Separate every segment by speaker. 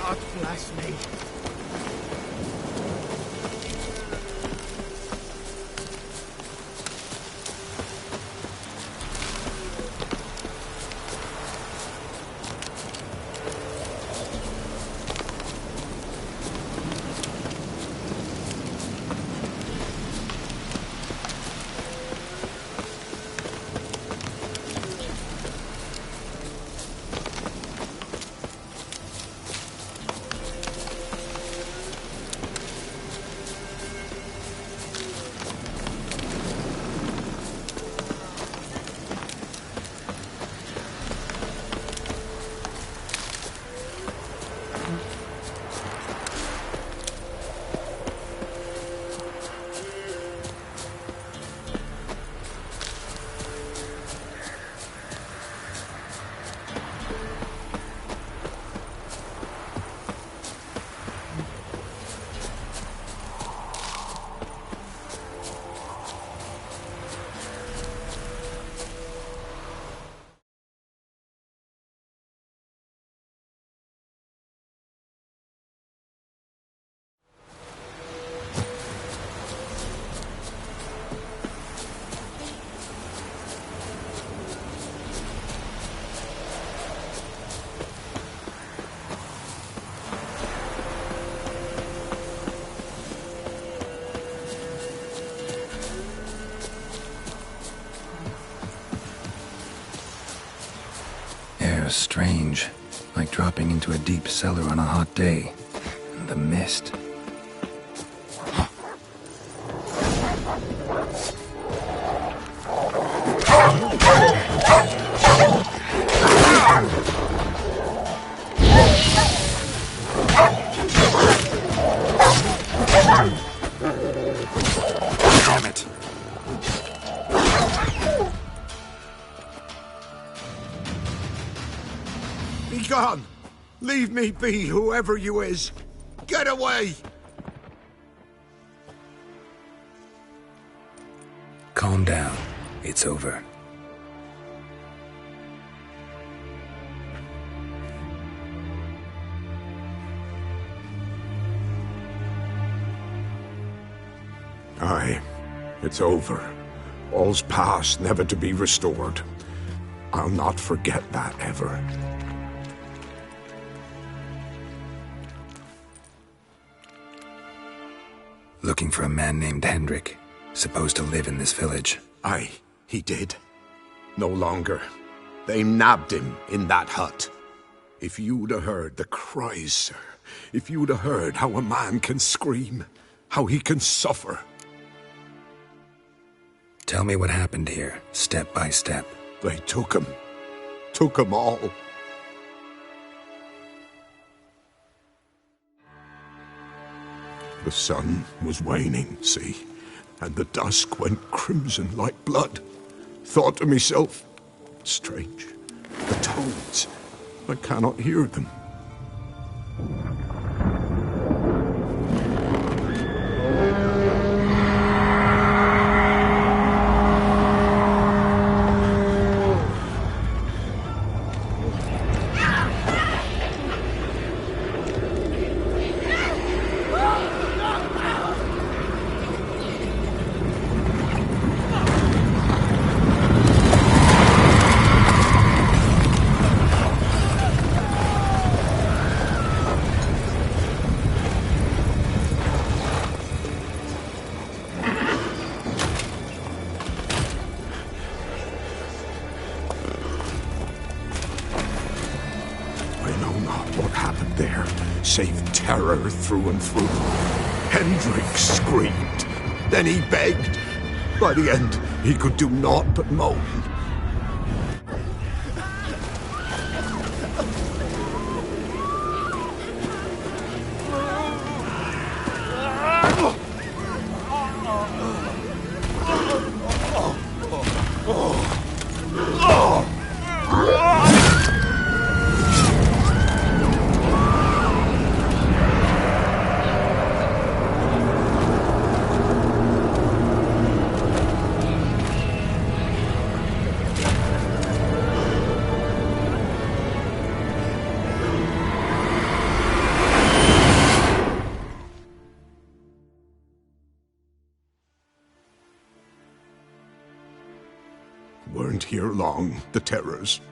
Speaker 1: God bless me.
Speaker 2: Strange, like dropping into a deep cellar on a hot day. And the mist. Damn it.
Speaker 1: Be gone! Leave me be, whoever you is! Get away!
Speaker 2: Calm down. It's over.
Speaker 1: Aye, it's over. All's past, never to be restored. I'll not forget that ever.
Speaker 2: Looking for a man named Hendrik, supposed to live in this village.
Speaker 1: Aye, he did. No longer. They nabbed him in that hut. If you'd have heard the cries, sir, if you'd have heard how a man can scream, how he can suffer.
Speaker 2: Tell me what happened here, step by step.
Speaker 1: They took him all. The sun was waning, see, and the dusk went crimson like blood. Thought to myself, strange, the toads, I cannot hear them. Save terror through and through. Hendrik screamed. Then he begged. By the end, he could do naught but moan. weren't here long, the terrors.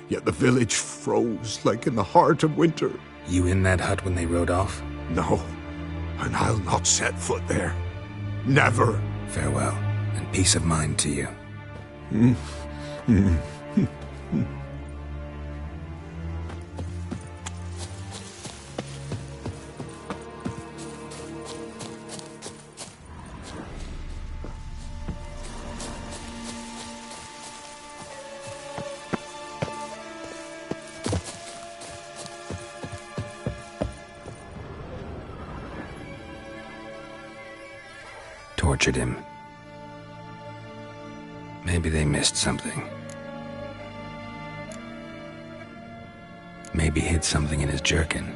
Speaker 1: Yet the village froze like in the heart of winter.
Speaker 2: You in that hut when they rode off?
Speaker 1: No, and I'll not set foot there. Never.
Speaker 2: Farewell, and peace of mind to you. Tortured him. Maybe they missed something. Maybe hid something in his jerkin.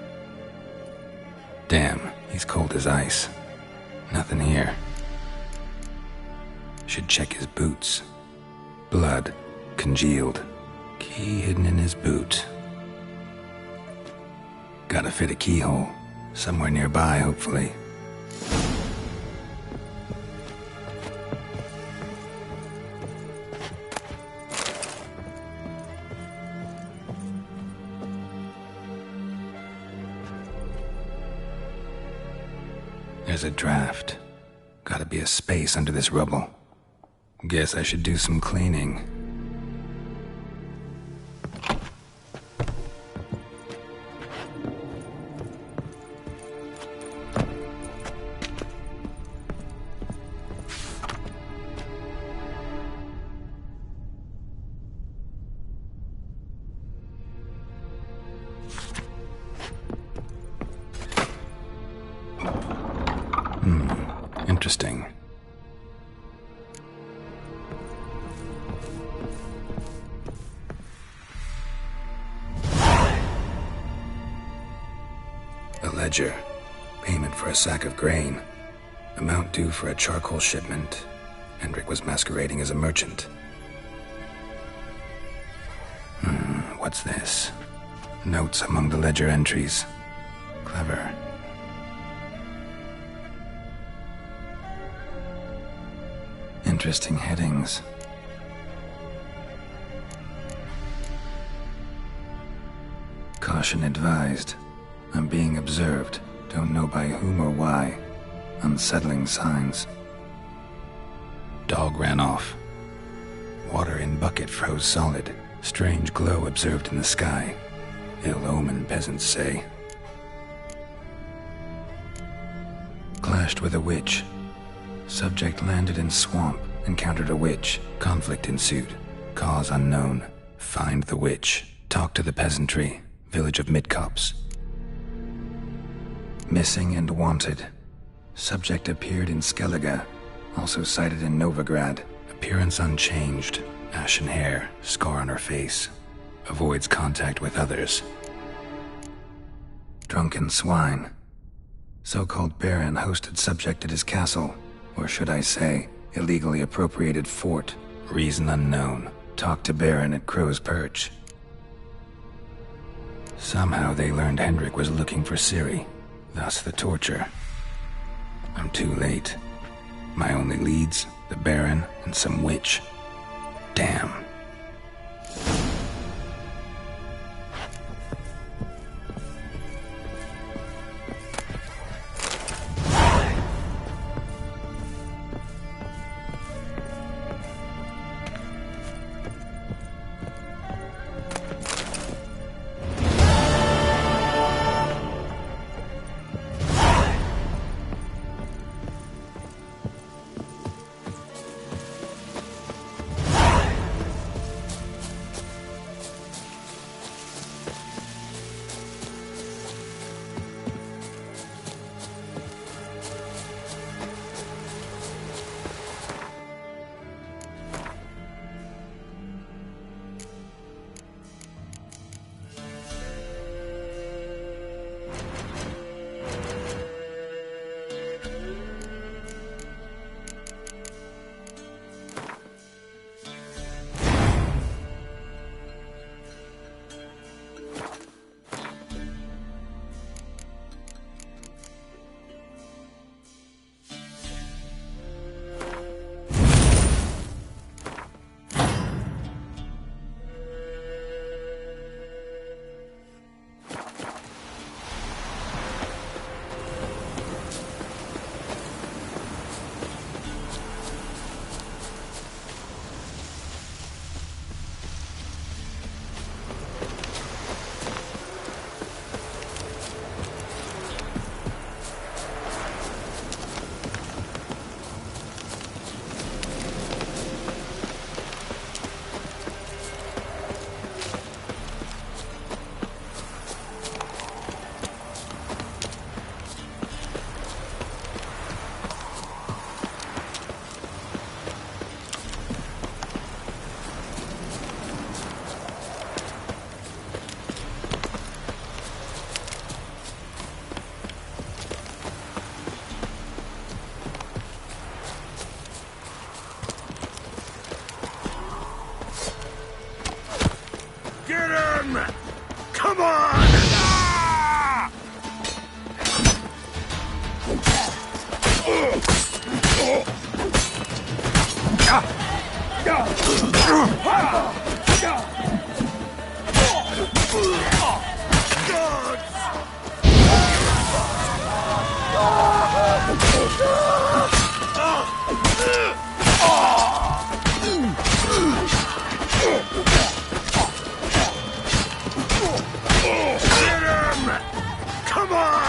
Speaker 2: Damn, he's cold as ice. Nothing here. Should check his boots. Blood, congealed. Key hidden in his boot. Gotta fit a keyhole. Somewhere nearby, hopefully. There's a draft. Gotta be a space under this rubble. Guess I should do some cleaning. Interesting. A ledger. Payment for a sack of grain. Amount due for a charcoal shipment. Hendrik was masquerading as a merchant. What's this? Notes among the ledger entries. Clever. Interesting headings. Caution advised. I'm being observed. Don't know by whom or why. Unsettling signs. Dog ran off. Water in bucket froze solid. Strange glow observed in the sky. Ill omen, peasants say. Clashed with a witch. Subject landed in swamp, encountered a witch. Conflict ensued. Cause unknown. Find the witch. Talk to the peasantry. Village of Midcopse. Missing and wanted. Subject appeared in Skellige. Also sighted in Novigrad. Appearance unchanged. Ashen hair. Scar on her face. Avoids contact with others. Drunken swine. So-called Baron hosted subject at his castle. Or should I say, illegally appropriated fort. Reason unknown. Talked to Baron at Crow's Perch. Somehow they learned Hendrik was looking for Ciri. Thus the torture. I'm too late. My only leads, the Baron and some witch. Damn.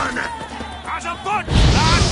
Speaker 1: return!
Speaker 3: As a foot, lad!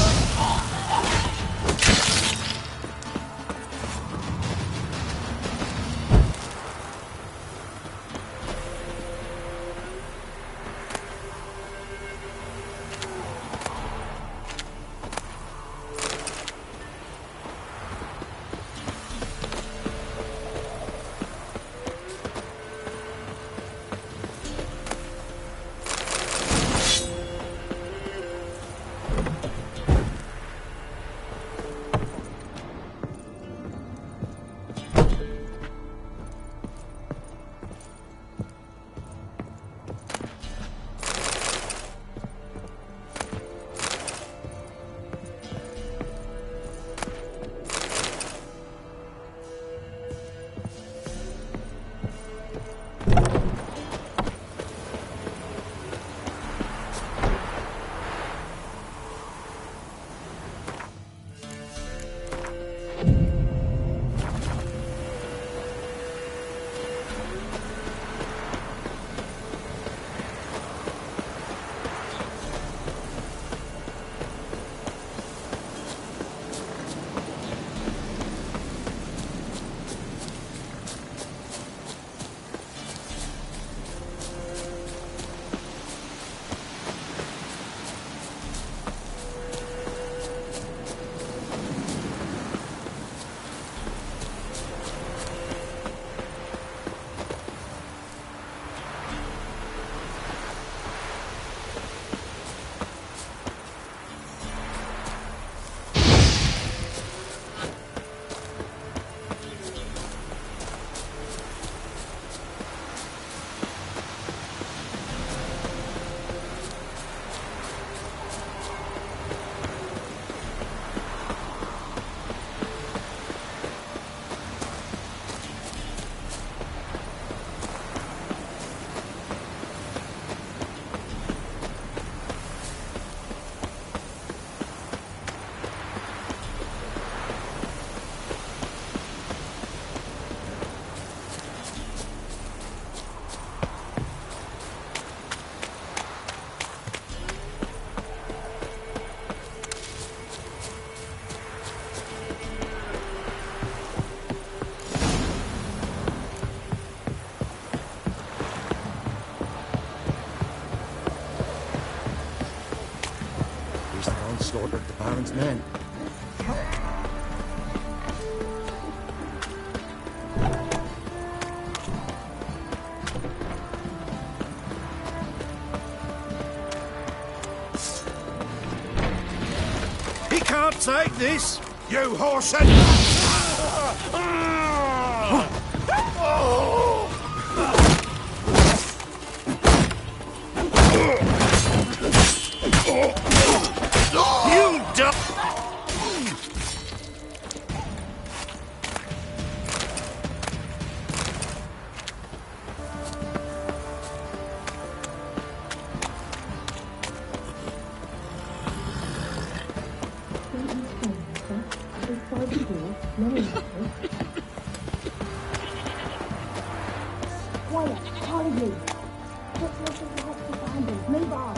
Speaker 4: Slaughtered the Baron's men.
Speaker 3: He can't take this!
Speaker 1: You horse!
Speaker 3: You dumb...
Speaker 5: Quiet, all of you. Just listen to what's behind us. Move on.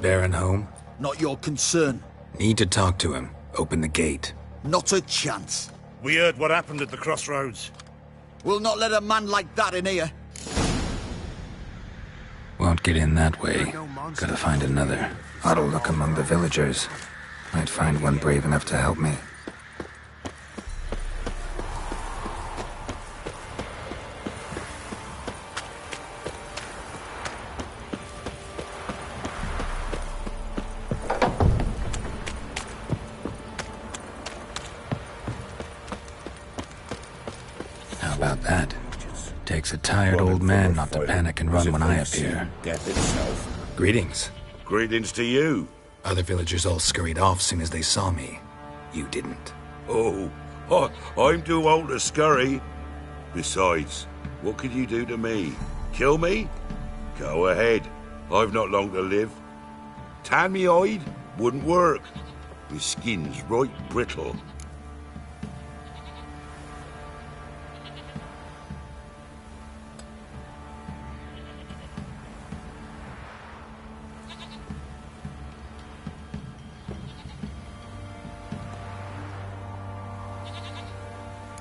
Speaker 2: Baron home?
Speaker 4: Not your concern.
Speaker 2: Need to talk to him. Open the gate.
Speaker 4: Not a chance.
Speaker 3: We heard what happened at the crossroads.
Speaker 4: We'll not let a man like that in here.
Speaker 2: Won't get in that way. Gotta find another. Oughta look among the villagers. Might find one brave enough to help me. How about that? Takes a tired old man not to panic and run when I appear.
Speaker 6: Death itself.
Speaker 2: Greetings.
Speaker 6: Greetings to you.
Speaker 2: Other villagers all scurried off soon as they saw me. You didn't.
Speaker 6: Oh, I'm too old to scurry. Besides, what could you do to me? Kill me? Go ahead. I've not long to live. Tan me hide? Wouldn't work. My skin's right brittle.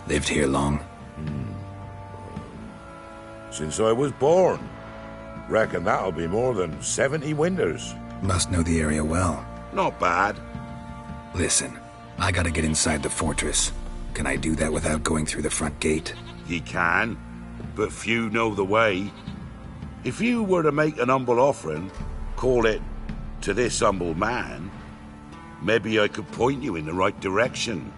Speaker 2: Lived here long?
Speaker 6: Since I was born. Reckon that'll be more than 70 winters.
Speaker 2: Must know the area well.
Speaker 6: Not bad.
Speaker 2: Listen, I gotta get inside the fortress. Can I do that without going through the front gate?
Speaker 6: Ye can, but few know the way. If you were to make an humble offering, call it, to this humble man, maybe I could point you in the right direction.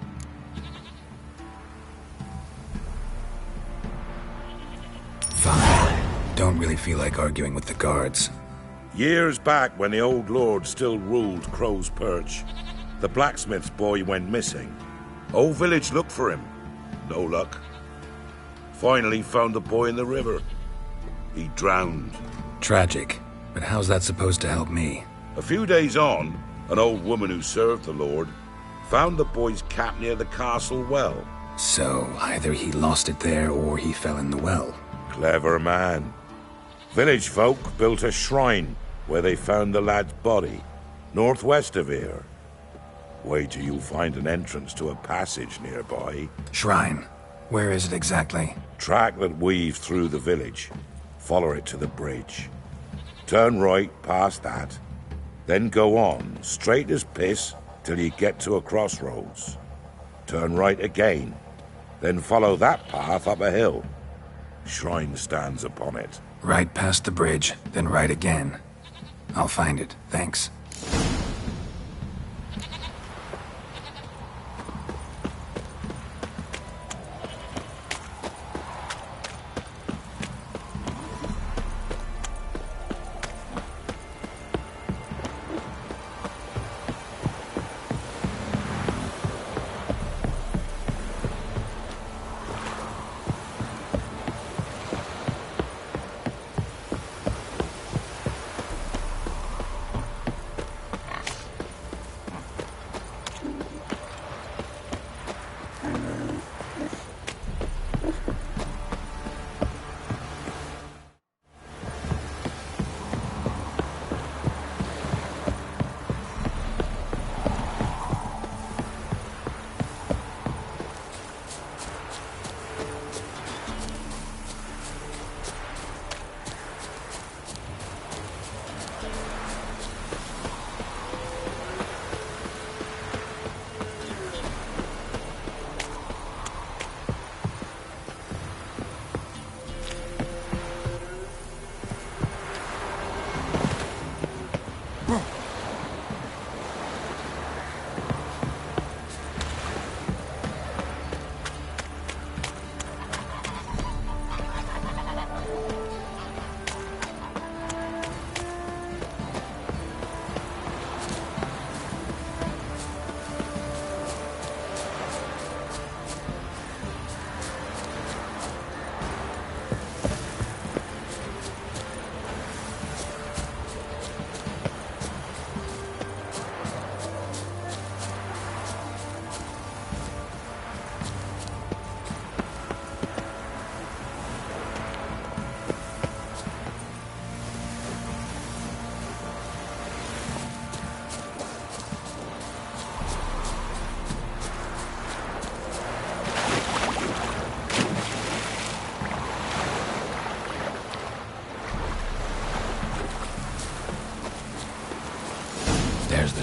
Speaker 2: Fine. Don't really feel like arguing with the guards.
Speaker 6: Years back, when the old lord still ruled Crow's Perch, the blacksmith's boy went missing. Whole village looked for him. No luck. Finally found the boy in the river. He drowned.
Speaker 2: Tragic. But how's that supposed to help me?
Speaker 6: A few days on, an old woman who served the lord found the boy's cap near the castle well.
Speaker 2: So, either he lost it there or he fell in the well.
Speaker 6: Clever man. Village folk built a shrine where they found the lad's body, northwest of here. Wait till you find an entrance to a passage nearby.
Speaker 2: Shrine. Where is it exactly?
Speaker 6: Track that weaves through the village. Follow it to the bridge. Turn right past that. Then go on, straight as piss, till you get to a crossroads. Turn right again. Then follow that path up a hill. Shrine stands upon it.
Speaker 2: Right past the bridge, then right again. I'll find it, thanks.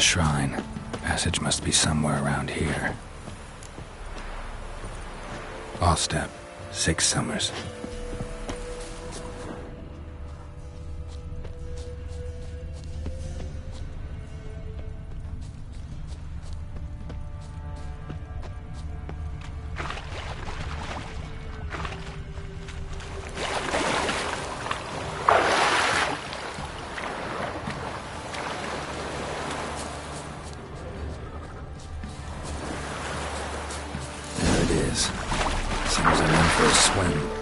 Speaker 2: shrine. Passage must be somewhere around here. All step. 6 summers. Seems I'm in for a swim.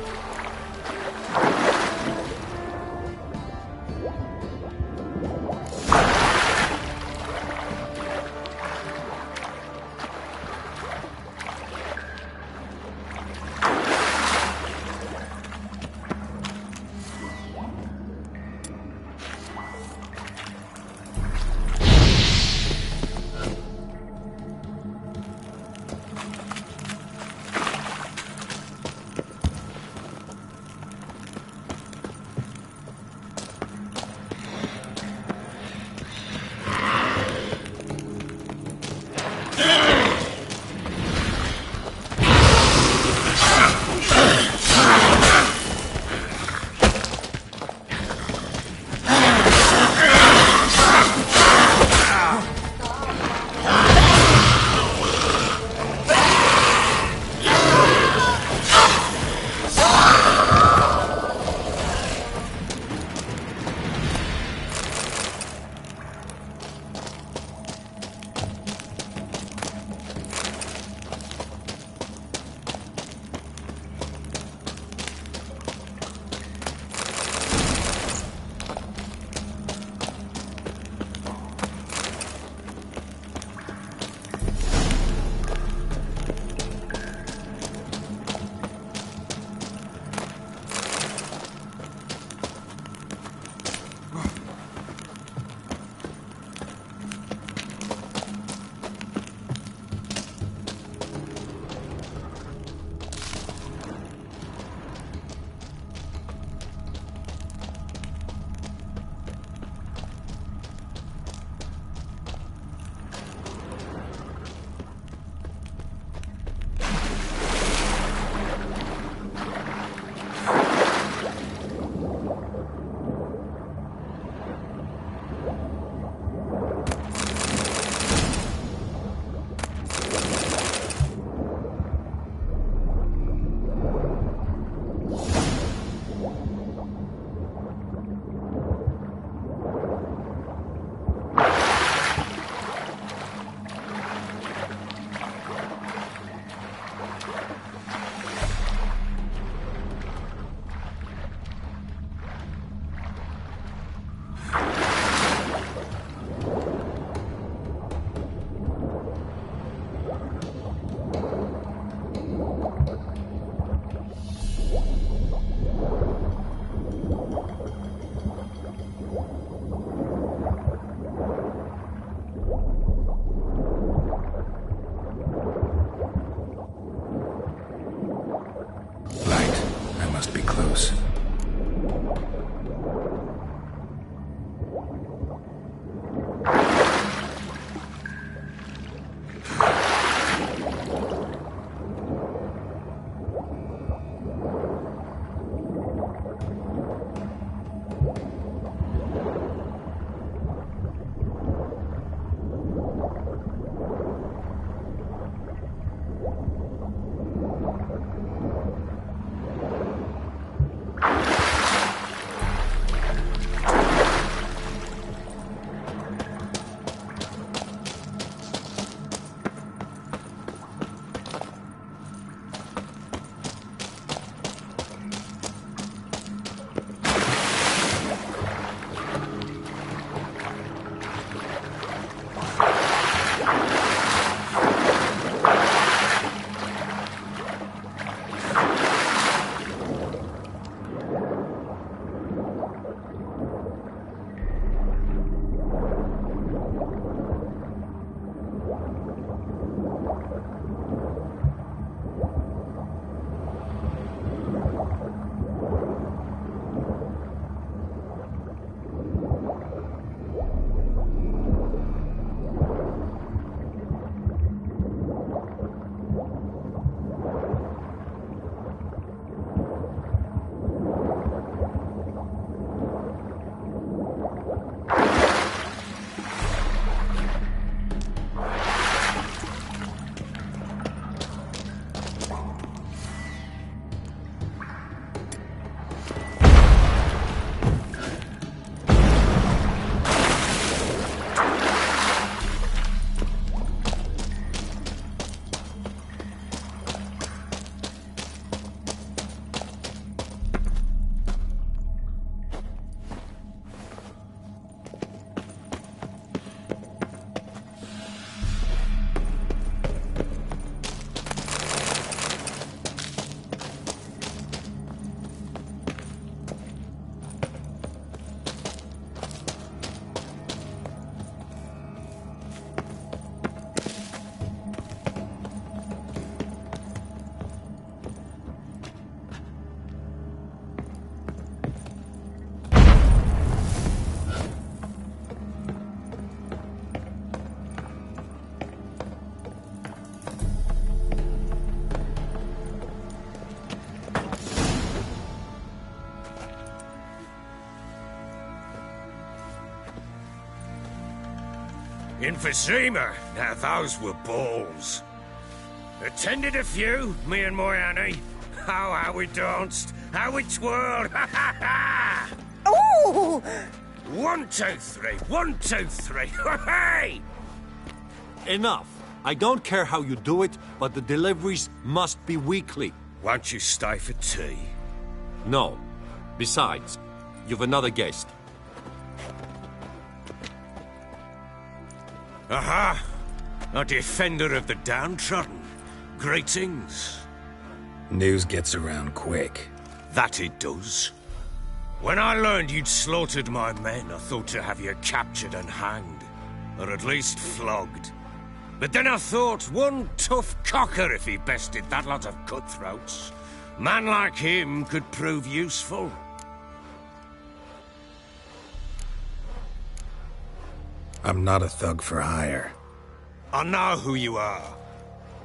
Speaker 7: Emphysema. Now those were balls. Attended a few, me and my Annie. Oh, how we danced, how we twirled. Ha ha ha!
Speaker 8: Ooh!
Speaker 7: 1, 2, 3. 1, 2, 3. Hey!
Speaker 9: Enough. I don't care how you do it, but the deliveries must be weekly.
Speaker 7: Won't you stay for tea?
Speaker 9: No. Besides, you've another guest.
Speaker 7: Aha! A defender of the downtrodden. Greetings.
Speaker 2: News gets around quick.
Speaker 7: That it does. When I learned you'd slaughtered my men, I thought to have you captured and hanged. Or at least flogged. But then I thought, one tough cocker if he bested that lot of cutthroats. Man like him could prove useful.
Speaker 2: I'm not a thug for hire.
Speaker 7: I know who you are.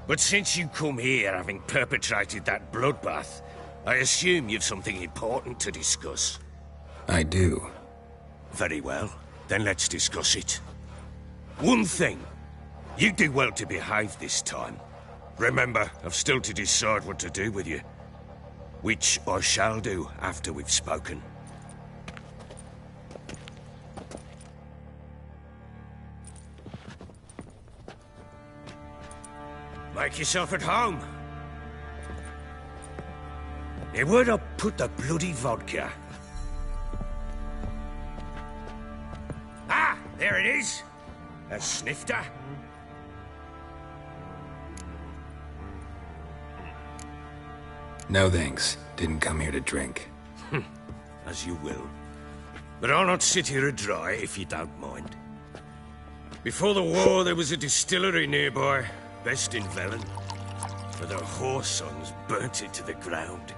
Speaker 7: But since you come here having perpetrated that bloodbath, I assume you've something important to discuss.
Speaker 2: I do.
Speaker 7: Very well. Then let's discuss it. One thing. You do well to behave this time. Remember, I've still to decide what to do with you. Which I shall do after we've spoken. Make yourself at home. Now, where'd I put the bloody vodka? Ah, there it is. A snifter.
Speaker 2: No thanks. Didn't come here to drink.
Speaker 7: As you will. But I'll not sit here dry if you don't mind. Before the war, there was a distillery nearby, best in Velen. But the whore sons burnt it to the ground.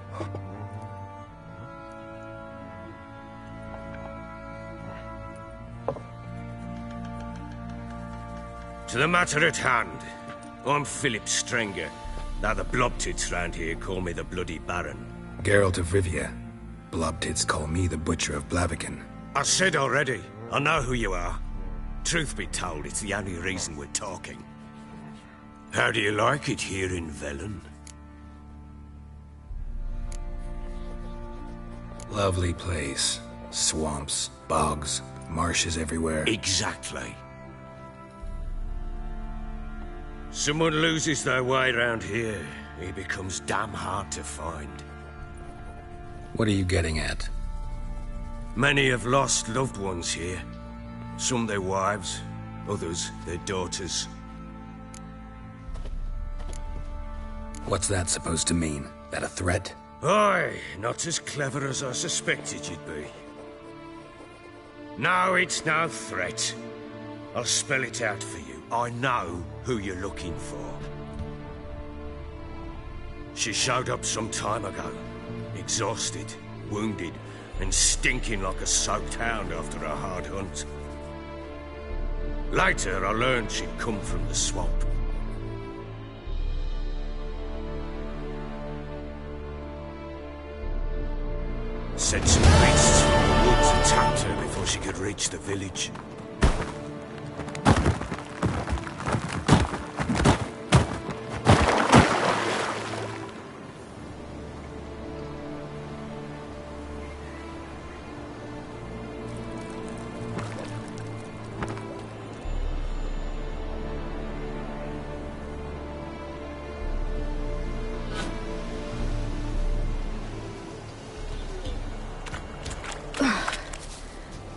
Speaker 7: To the matter at hand. I'm Philip Strenger. Now the blobtits round here call me the Bloody Baron.
Speaker 2: Geralt of Rivia. Blobtits call me the Butcher of Blaviken.
Speaker 7: I said already, I know who you are. Truth be told, it's the only reason we're talking. How do you like it here in Velen?
Speaker 2: Lovely place. Swamps, bogs, marshes everywhere.
Speaker 7: Exactly. Someone loses their way around here, he becomes damn hard to find.
Speaker 2: What are you getting at?
Speaker 7: Many have lost loved ones here. Some their wives, others their daughters.
Speaker 2: What's that supposed to mean? That a threat?
Speaker 7: Aye, not as clever as I suspected you'd be. No, it's no threat. I'll spell it out for you. I know who you're looking for. She showed up some time ago. Exhausted, wounded, and stinking like a soaked hound after a hard hunt. Later, I learned she'd come from the swamp. Said some beasts from the woods attacked her before she could reach the village.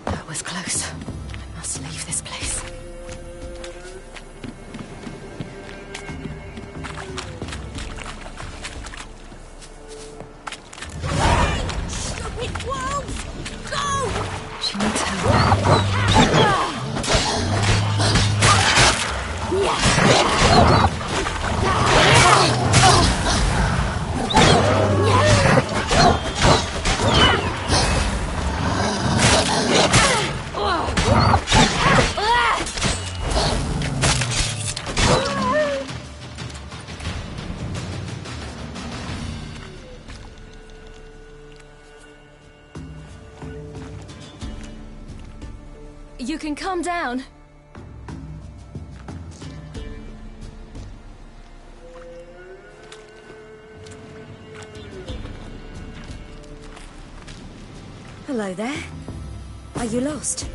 Speaker 8: That was close. I must leave this place. Stupid wolves! Go! She needs help.
Speaker 5: You can calm down.
Speaker 8: Hello there. Are you lost?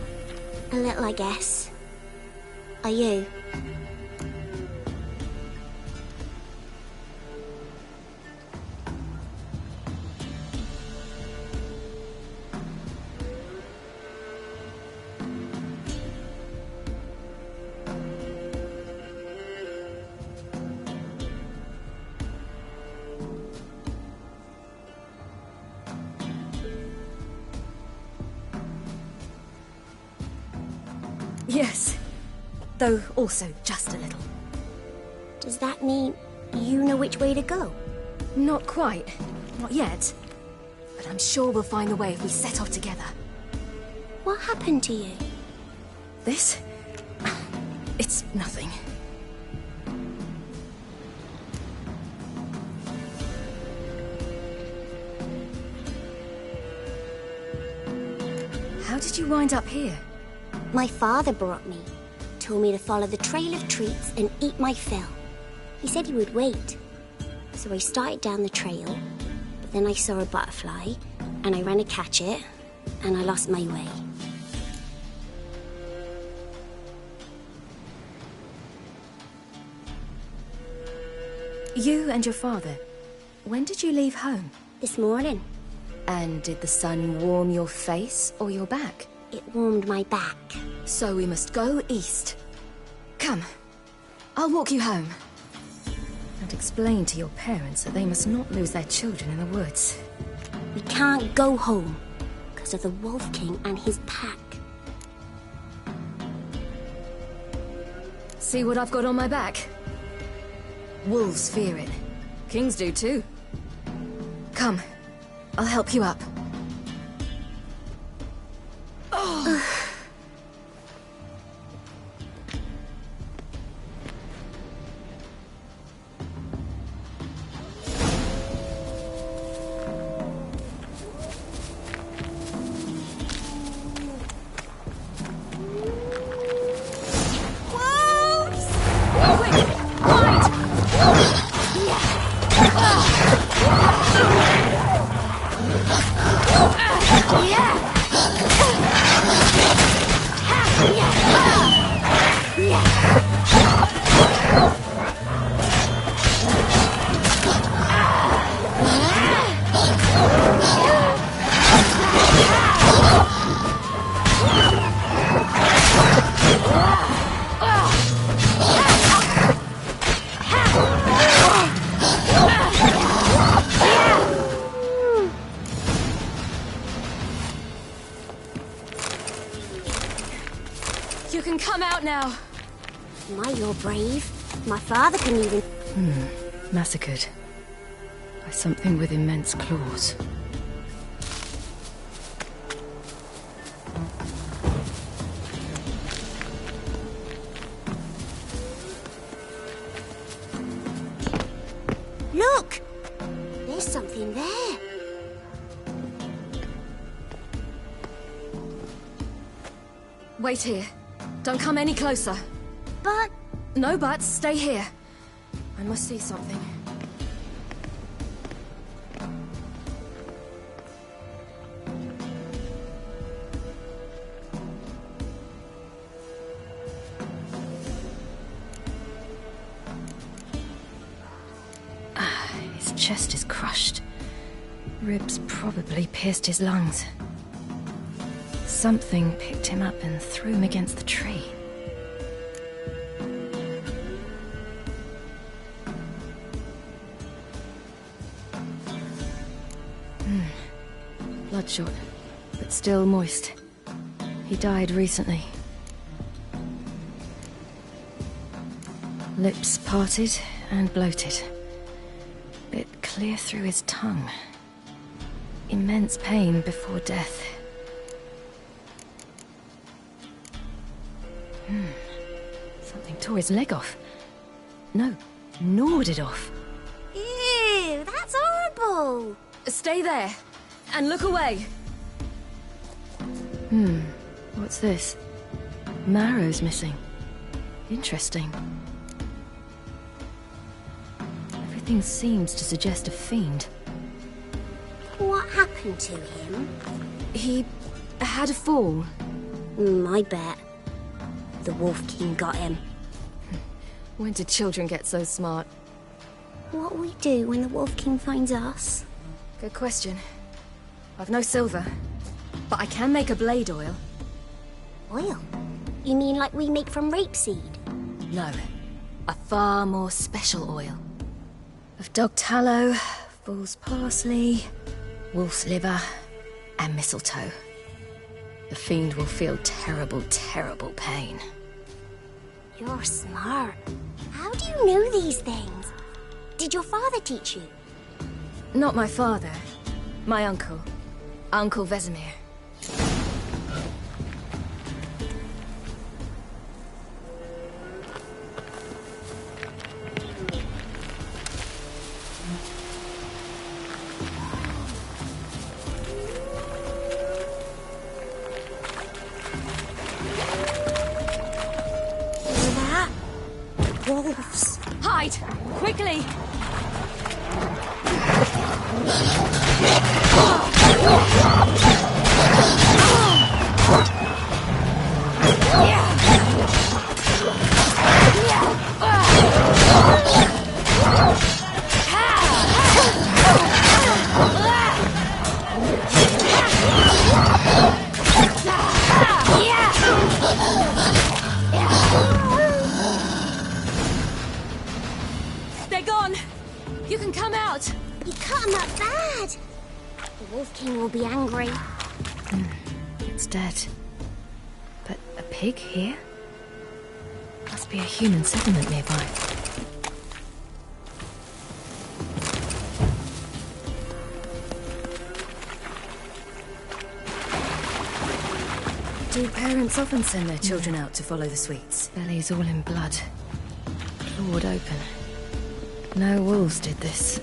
Speaker 5: A little, I guess. Are you?
Speaker 8: Yes. Though also just a little.
Speaker 5: Does that mean you know which way to go?
Speaker 8: Not quite. Not yet. But I'm sure we'll find the way if we set off together.
Speaker 5: What happened to you?
Speaker 8: This? It's nothing. How did you wind up here?
Speaker 5: My father brought me. Told me to follow the trail of treats and eat my fill. He said he would wait. So I started down the trail, but then I saw a butterfly, and I ran to catch it, and I lost my way.
Speaker 8: You and your father, when did you leave home?
Speaker 5: This morning,
Speaker 8: And did the sun warm your face or your back?
Speaker 5: it warmed my back.
Speaker 8: So we must go east. Come, I'll walk you home. And explain to your parents that they must not lose their children in the woods.
Speaker 5: We can't go home because of the Wolf King and his pack.
Speaker 8: See what I've got on my back? Wolves fear it. Kings do too. Come, I'll help you up. You can come out now.
Speaker 5: My, you're brave. My father couldn't even...
Speaker 8: Massacred by something with immense claws.
Speaker 5: Look! There's something there.
Speaker 8: Wait here. Don't come any closer.
Speaker 5: But...
Speaker 8: No buts. Stay here. I must see something. His chest is crushed. Ribs probably pierced his lungs. Something picked him up and threw him against the tree. Bloodshot, but still moist. He died recently. Lips parted and bloated. Bit clear through his tongue. Immense pain before death. Something tore his leg off. No, gnawed it off.
Speaker 5: Ew, that's horrible.
Speaker 8: Stay there, and look away. What's this? Marrow's missing. Interesting. Everything seems to suggest a fiend.
Speaker 5: What happened? happened to him?
Speaker 8: He had a fall.
Speaker 5: I bet. The Wolf King got him.
Speaker 8: When did children get so smart?
Speaker 5: What'll we do when the Wolf King finds us?
Speaker 8: Good question. I've no silver, but I can make a blade oil.
Speaker 5: Oil? You mean like we make from rapeseed?
Speaker 8: No, a far more special oil. Of dog tallow, fool's parsley, wolf's liver, and mistletoe. The fiend will feel terrible, terrible pain.
Speaker 5: You're smart. How do you know these things? Did your father teach you?
Speaker 8: Not my father. My uncle. Uncle Vesemir.
Speaker 5: Wolves.
Speaker 8: Hide! Quickly! They're gone! You can come out!
Speaker 5: You cut him up bad! The Wolf King will be angry.
Speaker 8: It's dead. But a pig here? Must be a human settlement nearby. Do parents often send their children out to follow the sweets? Bellies all in blood. Clawed open. No wolves did this.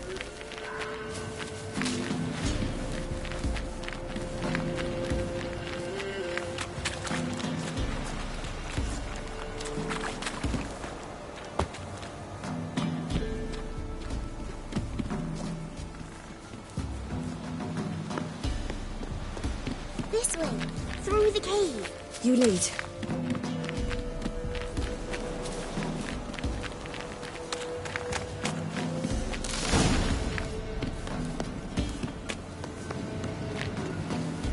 Speaker 5: This way, through the cave.
Speaker 8: You lead.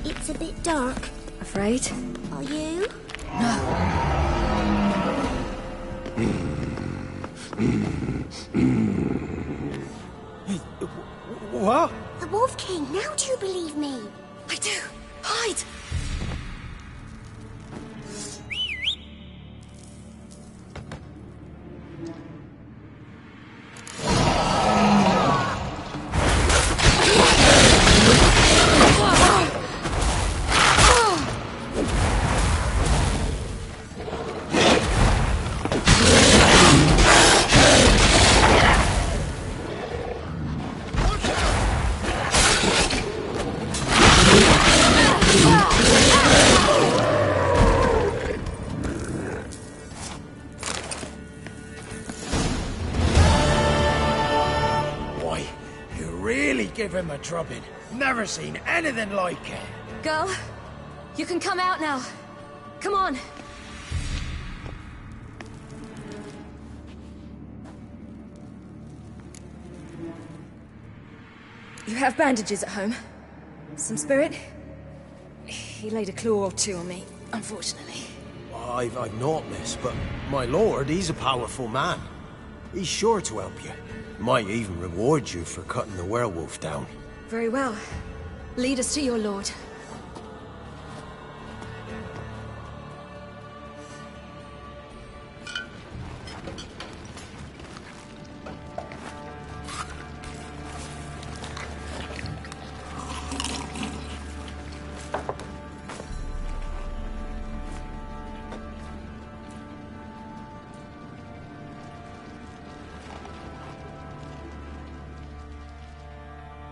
Speaker 5: It's a bit dark.
Speaker 8: Afraid?
Speaker 5: Are you?
Speaker 7: What?
Speaker 5: The Wolf King, now do you believe me?
Speaker 8: I do! Hide!
Speaker 10: Give him a drubbing. Never seen anything like it.
Speaker 8: Girl, you can come out now. Come on. You have bandages at home? Some spirit? He laid a claw or two on me, unfortunately.
Speaker 10: I've not, miss, but my lord, he's a powerful man. He's sure to help you. Might even reward you for cutting the werewolf down.
Speaker 8: Very well. Lead us to your lord.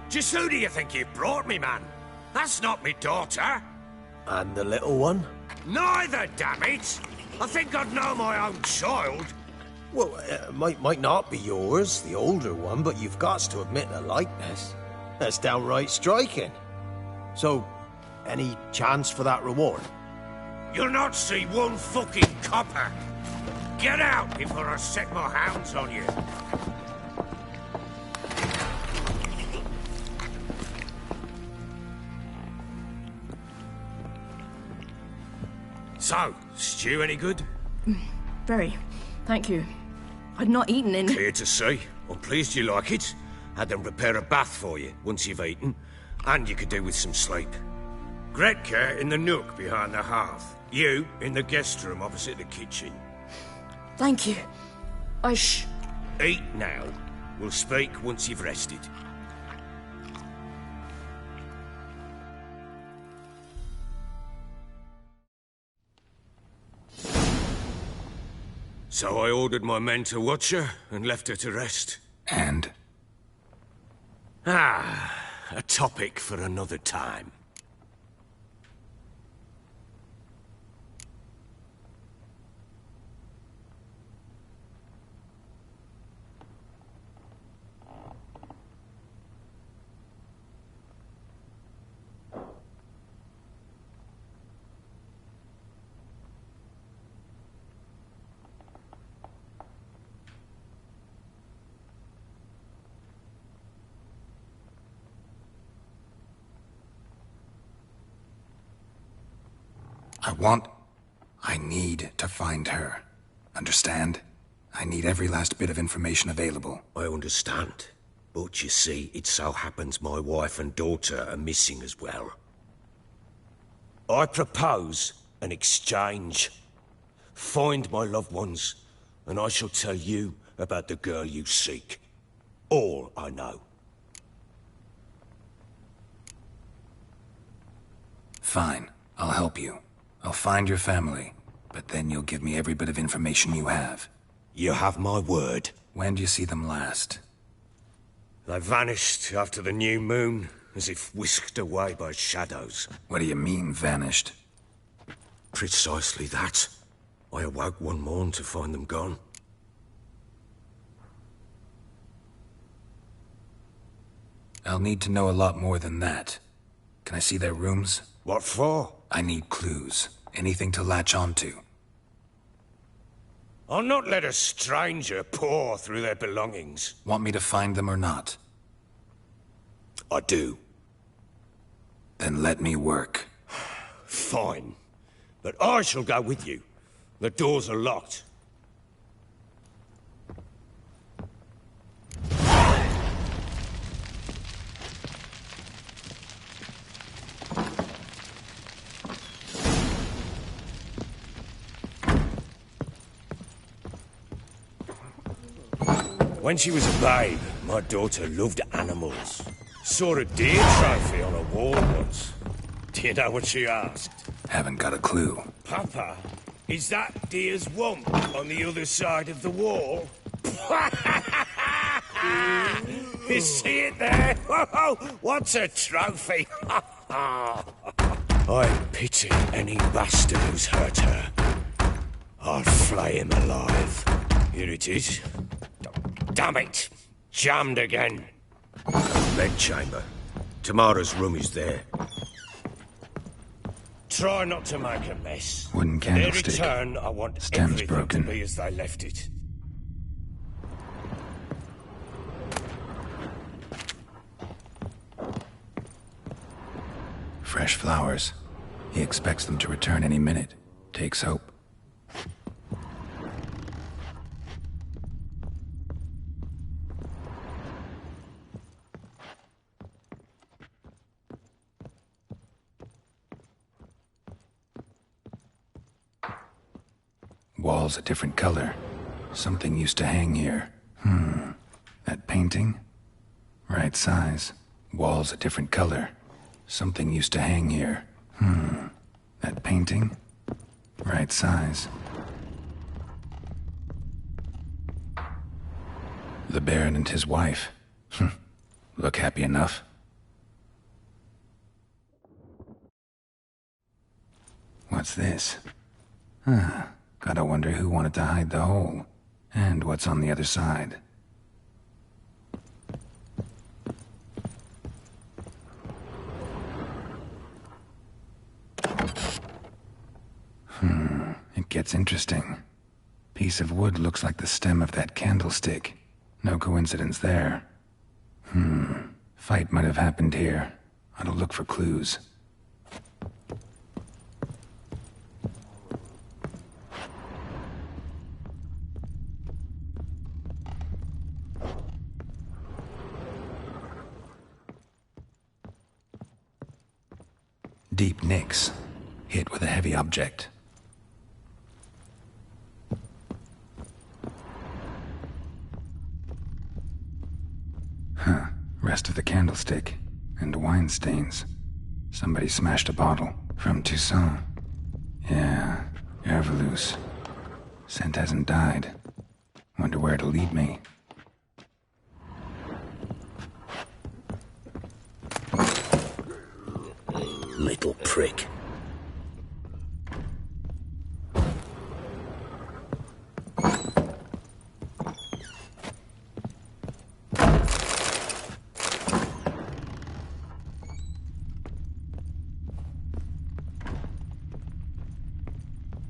Speaker 7: Just who do you think you brought me, man? That's not me daughter.
Speaker 10: And the little one?
Speaker 7: Neither, damn it! I think I'd know my own child.
Speaker 10: Well, might not be yours, the older one, but you've got to admit a likeness. That's downright striking. So, any chance for that reward?
Speaker 7: You'll not see one fucking copper. Get out before I set my hounds on you. So, stew any good?
Speaker 11: Very. Thank you. I'd not eaten in...
Speaker 7: Clear to see. I'm pleased you like it. Had them prepare a bath for you once you've eaten. And you could do with some sleep. Gretka in the nook behind the hearth. You in the guest room opposite the kitchen.
Speaker 11: Thank you.
Speaker 7: Eat now. We'll speak once you've rested. So I ordered my men to watch her and left her to rest.
Speaker 2: And?
Speaker 7: A topic for another time.
Speaker 2: I need to find her. Understand? I need every last bit of information available.
Speaker 7: I understand. But you see, it so happens my wife and daughter are missing as well. I propose an exchange. Find my loved ones, and I shall tell you about the girl you seek. All I know.
Speaker 2: Fine. I'll help you. I'll find your family, but then you'll give me every bit of information you have.
Speaker 7: You have my word.
Speaker 2: When do you see them last?
Speaker 7: They vanished after the new moon, as if whisked away by shadows.
Speaker 2: What do you mean, vanished?
Speaker 7: Precisely that. I awoke one morn to find them gone.
Speaker 2: I'll need to know a lot more than that. Can I see their rooms?
Speaker 7: What for?
Speaker 2: I need clues. Anything to latch onto.
Speaker 7: I'll not let a stranger pore through their belongings.
Speaker 2: Want me to find them or not?
Speaker 7: I do.
Speaker 2: Then let me work.
Speaker 7: Fine. But I shall go with you. The doors are locked. When she was a babe, my daughter loved animals. Saw a deer trophy on a wall once. Do you know what she asked?
Speaker 2: Haven't got a clue.
Speaker 7: Papa, is that deer's wump on the other side of the wall? You see it there? Whoa, what's a trophy? I pity any bastard who's hurt her. I'll flay him alive. Here it is. Damn it! Jammed again. Bedchamber. Tamara's room is there. Try not to make a mess.
Speaker 2: Wooden candlestick.
Speaker 7: Their return, I want
Speaker 2: Stem's
Speaker 7: everything
Speaker 2: broken.
Speaker 7: to be as they left it.
Speaker 2: Fresh flowers. He expects them to return any minute. Takes hope. Walls a different color. Something used to hang here. That painting? Right size. Walls a different color. Something used to hang here. That painting? Right size. The Baron and his wife. Look happy enough. What's this? Gotta wonder who wanted to hide the hole. And what's on the other side. gets interesting. Piece of wood looks like the stem of that candlestick. No coincidence there. Fight might have happened here. Ought to look for clues. Deep nicks. Hit with a heavy object. Rest of the candlestick. And wine stains. Somebody smashed a bottle. From Toussaint. Yeah, Herveloos. Scent hasn't died. Wonder where it'll lead me.
Speaker 7: Little prick.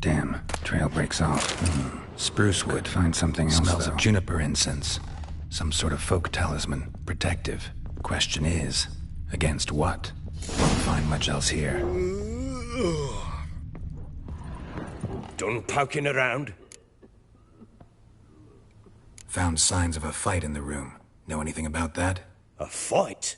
Speaker 2: Damn, trail breaks off. Spruce wood. Find something else. Smells of juniper incense. Some sort of folk talisman. Protective. Question is, against what? Won't find much else here.
Speaker 7: Done poking around?
Speaker 2: Found signs of a fight in the room. Know anything about that?
Speaker 7: A fight?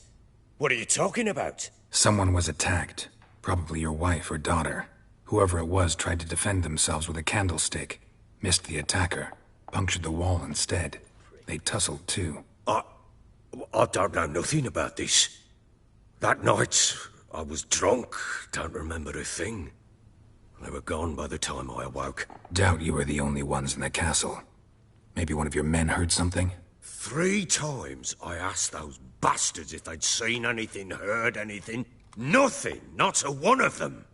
Speaker 7: What are you talking about?
Speaker 2: Someone was attacked. Probably your wife or daughter. Whoever it was tried to defend themselves with a candlestick. Missed the attacker. Punctured the wall instead. They tussled too.
Speaker 7: I don't know nothing about this. That night, I was drunk. Don't remember a thing. They were gone by the time I awoke.
Speaker 2: Doubt you were the only ones in the castle. Maybe one of your men heard something?
Speaker 7: 3 times I asked those bastards if they'd seen anything, heard anything. Nothing. Not a one of them.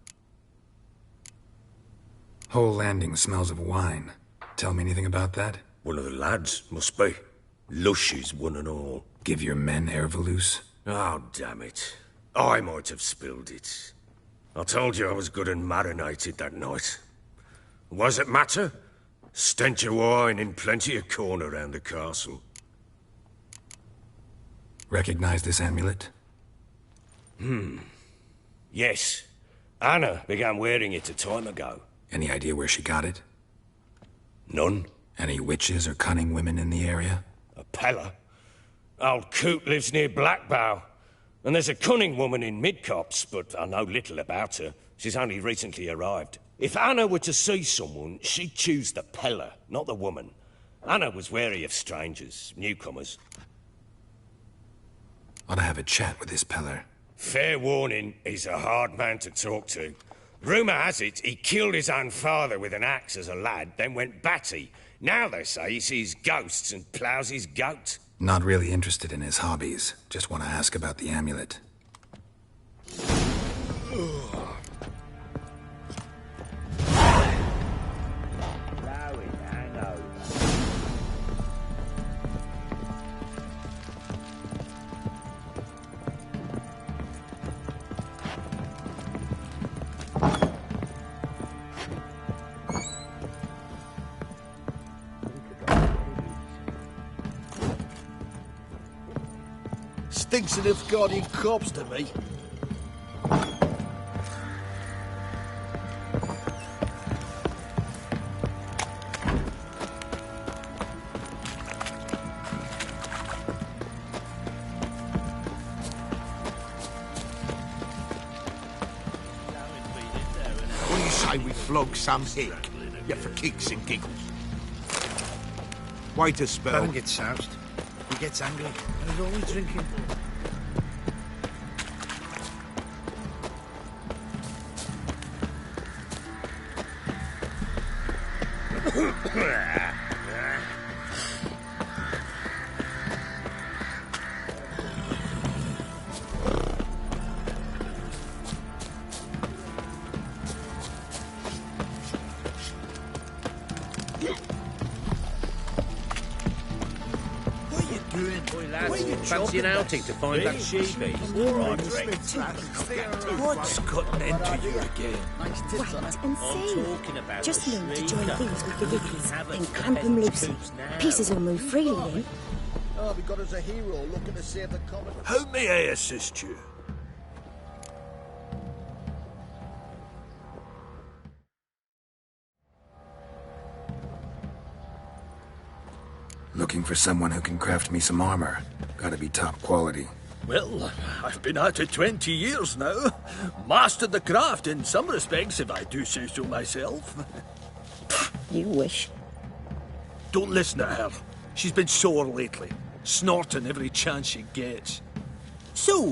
Speaker 2: Whole landing smells of wine. Tell me anything about that?
Speaker 7: One of the lads, must be. Lushes, one and all.
Speaker 2: Give your men Herveloos?
Speaker 7: Oh, damn it. I might have spilled it. I told you I was good and marinated that night. What does it matter? Stench of wine in plenty of corn around the castle.
Speaker 2: Recognize this amulet?
Speaker 7: Yes. Anna began wearing it a time ago.
Speaker 2: Any idea where she got it?
Speaker 7: None.
Speaker 2: Any witches or cunning women in the area?
Speaker 7: A Pella. Old Coot lives near Blackbow. And there's a cunning woman in Midcopse, but I know little about her. She's only recently arrived. If Anna were to see someone, she'd choose the Pella, not the woman. Anna was wary of strangers, newcomers.
Speaker 2: Ought to have a chat with this Peller.
Speaker 7: Fair warning, he's a hard man to talk to. Rumour has it he killed his own father with an axe as a lad, then went batty. Now they say he sees ghosts and ploughs his goat.
Speaker 2: Not really interested in his hobbies. Just want to ask about the amulet.
Speaker 4: Stinks enough guardian corpse to me.
Speaker 1: What do you say we flog Sam Hick? Yeah, for kicks and giggles. Wait a spell.
Speaker 12: Baron gets soused. He gets angry, and he's always drinking. Fancy an outing to find that sheepy?
Speaker 4: What's gotten into you again?
Speaker 5: Wait and see. Just learn to join these with the Vickies and clamp them loosely. Pieces will move freely then.
Speaker 12: Oh, we got us a hero looking to save the common.
Speaker 4: How may I assist you?
Speaker 2: Looking for someone who can craft me some armor. Gotta be top quality.
Speaker 4: Well, I've been at it 20 years now. Mastered the craft in some respects, if I do say so myself.
Speaker 5: You wish.
Speaker 4: Don't listen to her. She's been sore lately, snorting every chance she gets. So,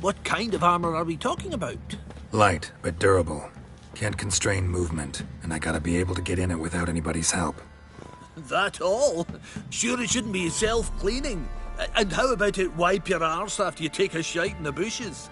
Speaker 4: what kind of armor are we talking about?
Speaker 2: Light, but durable. Can't constrain movement, and I gotta be able to get in it without anybody's help.
Speaker 4: That all? Sure it shouldn't be self-cleaning. And how about it wipe your arse after you take a shite in the bushes?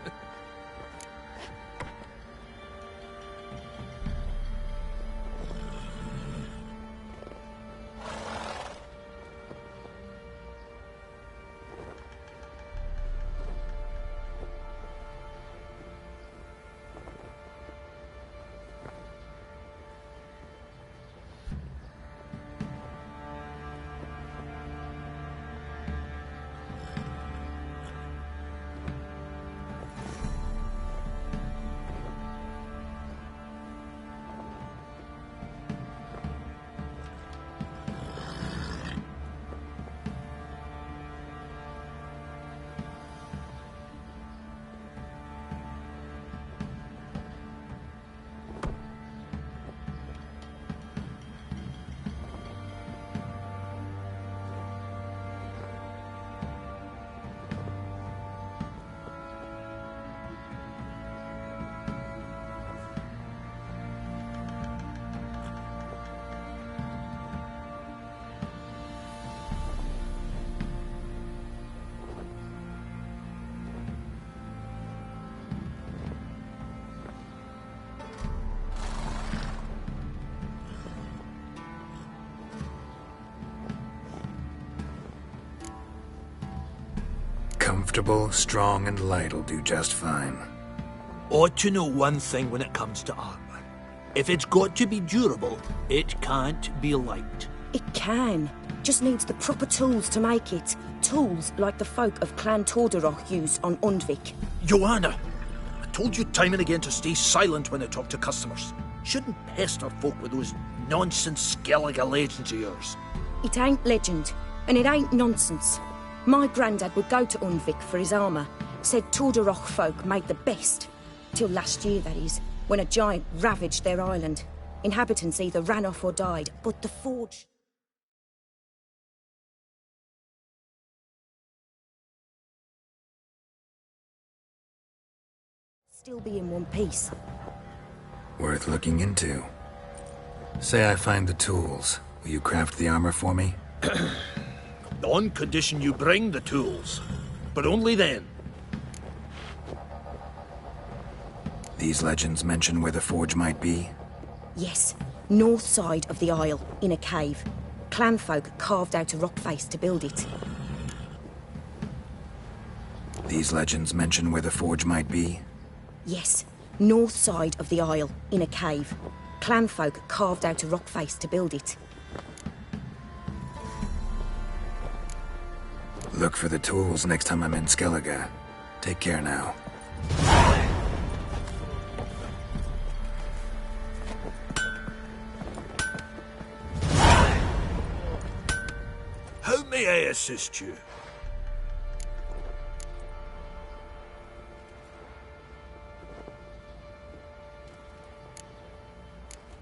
Speaker 2: Comfortable, strong, and light'll do just fine.
Speaker 4: Ought to know one thing when it comes to armor. If it's got to be durable, it can't be light.
Speaker 13: It can. Just needs the proper tools to make it. Tools like the folk of Clan Torderoch use on Undvik.
Speaker 4: Joanna, I told you time and again to stay silent when I talk to customers. Shouldn't pester folk with those nonsense Skellige legends of yours.
Speaker 13: It ain't legend, and it ain't nonsense. My granddad would go to Undvik for his armour. Said Torderoch folk made the best. Till last year, that is, when a giant ravaged their island. Inhabitants either ran off or died, but the forge... still be in one piece.
Speaker 2: Worth looking into. Say I find the tools. Will you craft the armor for me?
Speaker 4: On condition you bring the tools. But only then.
Speaker 2: These legends mention where the forge might be?
Speaker 13: Yes, north side of the isle, in a cave. Clanfolk carved out a rock face to build it.
Speaker 2: These legends mention where the forge might be?
Speaker 13: Yes, north side of the isle, in a cave. Clanfolk carved out a rock face to build it.
Speaker 2: Look for the tools next time I'm in Skellige. Take care now.
Speaker 4: How may I assist you?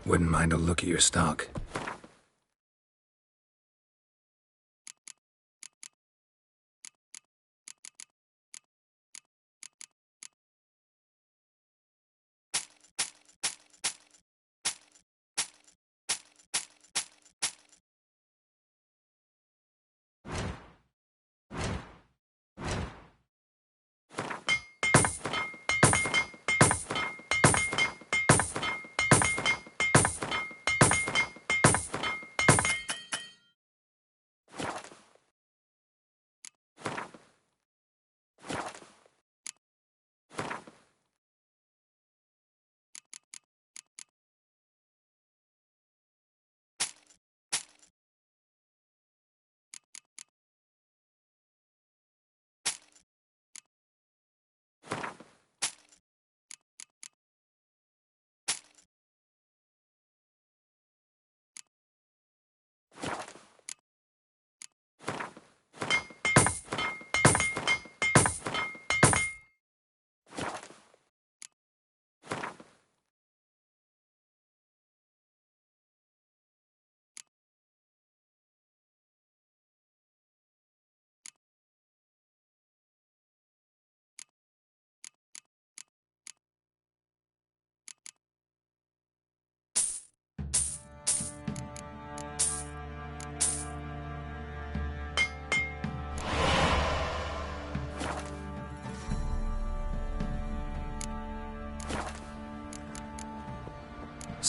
Speaker 2: Wouldn't mind a look at your stock.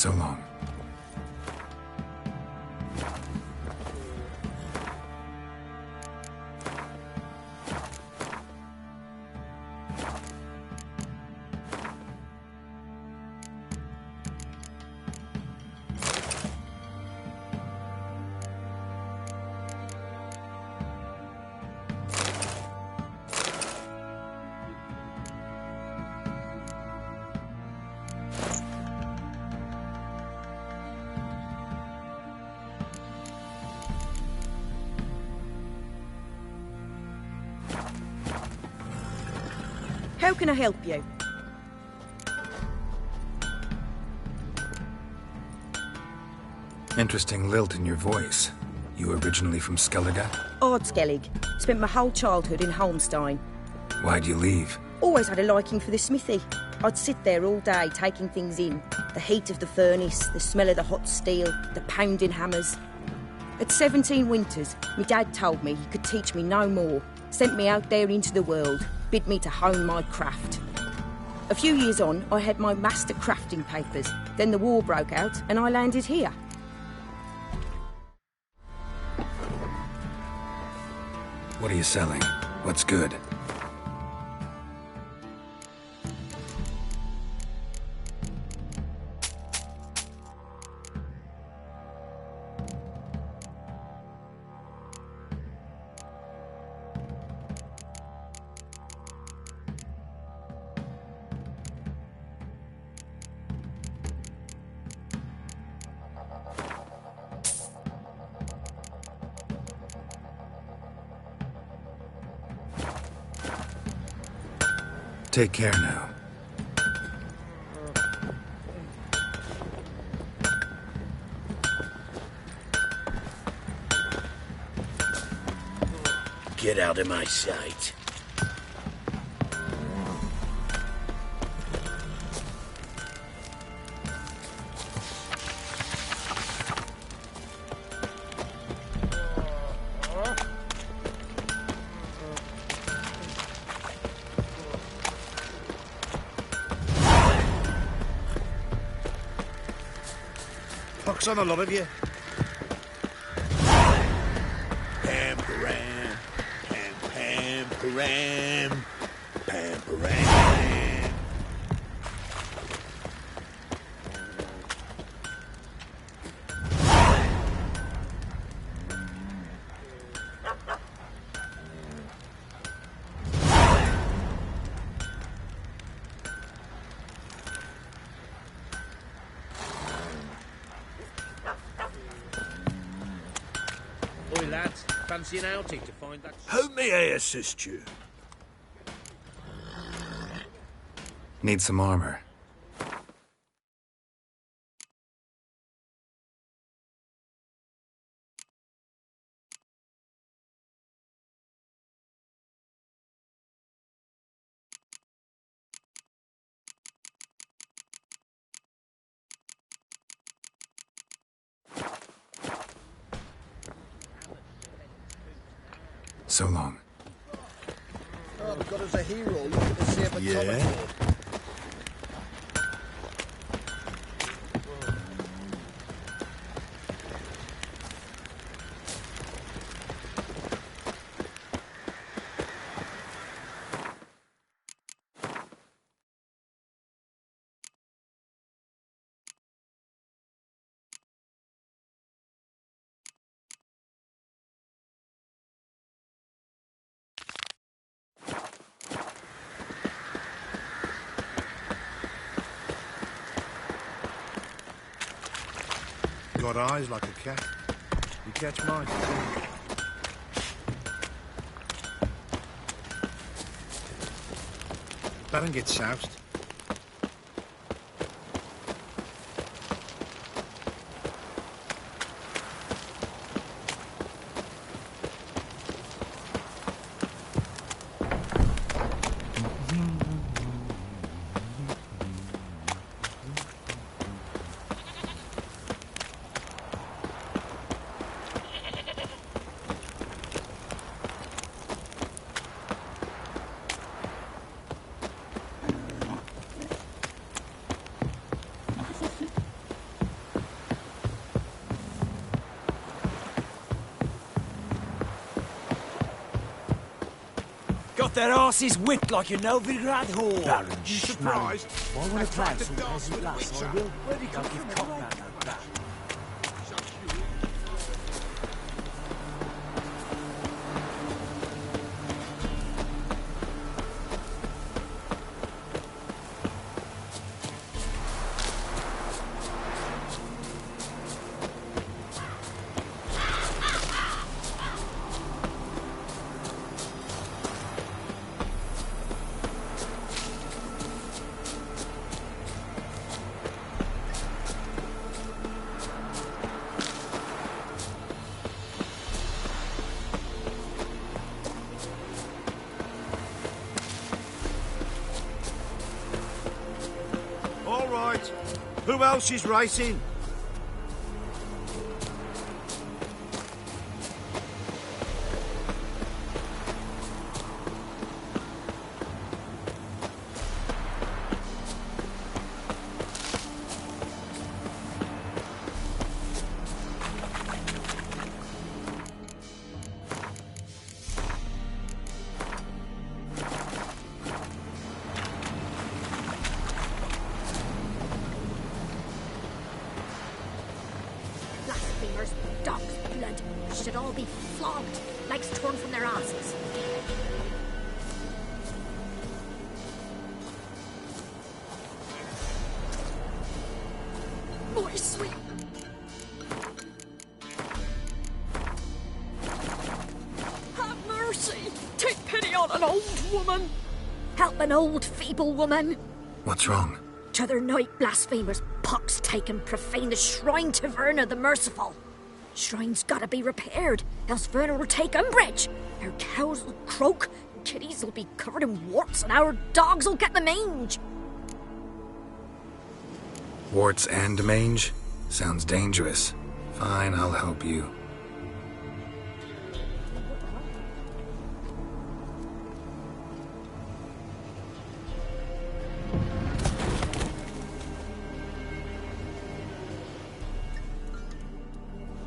Speaker 2: So long.
Speaker 13: How can I help you?
Speaker 2: Interesting lilt in your voice. You originally from Skellige?
Speaker 13: Ardskellig. Spent my whole childhood in Holmstein.
Speaker 2: Why'd you leave?
Speaker 13: Always had a liking for the smithy. I'd sit there all day taking things in. The heat of the furnace, the smell of the hot steel, the pounding hammers. At 17 winters, my dad told me he could teach me no more. Sent me out there into the world, bid me to hone my craft. A few years on, I had my master crafting papers. Then the war broke out and I landed here.
Speaker 2: What are you selling? What's good? Take care now.
Speaker 4: Get out of my sight.
Speaker 12: Pox on a lot of you.
Speaker 4: Pam-param, pam-pam-param, pam-param.
Speaker 12: Oi, lads, fancy an outing to find that...
Speaker 4: How may I assist you?
Speaker 2: Need some armor. So long.
Speaker 12: Oh, they've got us a hero looking to save a
Speaker 4: Yeah?
Speaker 12: Got eyes like a cat. You catch mice too. Baron gets soused.
Speaker 14: their asses whipped like a Novigrad whore.
Speaker 15: Baron,
Speaker 14: You
Speaker 15: shh,
Speaker 14: surprised?
Speaker 15: Why would I plan some peasant lass? I will. Where'd he come from? Cock that, no doubt.
Speaker 12: All right. Who else is racing?
Speaker 16: Blasphemers, dog's blood, should all be flogged, legs torn from their asses. My sweet. Have mercy! Take pity on an old woman! Help an old, feeble woman!
Speaker 2: What's wrong?
Speaker 16: T'other night, blasphemers, pox take and profane the shrine to Verna the Merciful. Shrine's gotta be repaired, else Verna will take umbrage. Our cows will croak, kitties will be covered in warts, and our dogs will get the mange.
Speaker 2: Warts and mange? Sounds dangerous. Fine, I'll help you.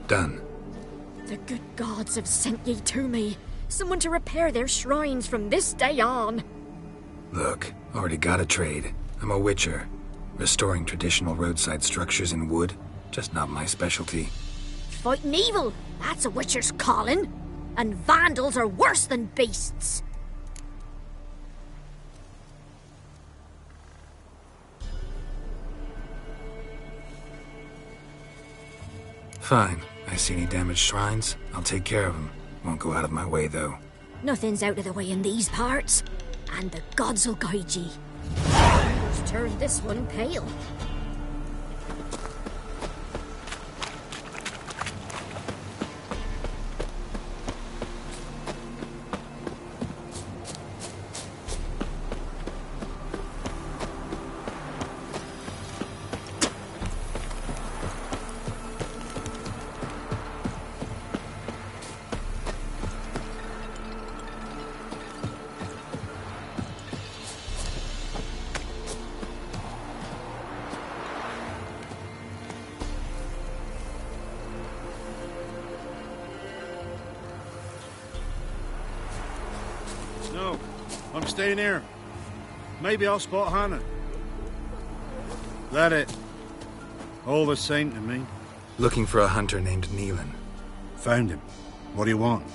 Speaker 2: Done.
Speaker 16: The good gods have sent ye to me. Someone to repair their shrines from this day on.
Speaker 2: Look, already got a trade. I'm a witcher. Restoring traditional roadside structures in wood, just not my specialty.
Speaker 16: Fighting evil, that's a witcher's calling. And vandals are worse than beasts.
Speaker 2: Fine. I see any damaged shrines, I'll take care of them. Won't go out of my way, though.
Speaker 16: Nothing's out of the way in these parts, and the gods will guide ye. Who's turned this one pale?
Speaker 12: No, I'm staying here. Maybe I'll spot Hannah. That it. All the same to me.
Speaker 2: Looking for a hunter named Neelan.
Speaker 12: Found him. What do you want?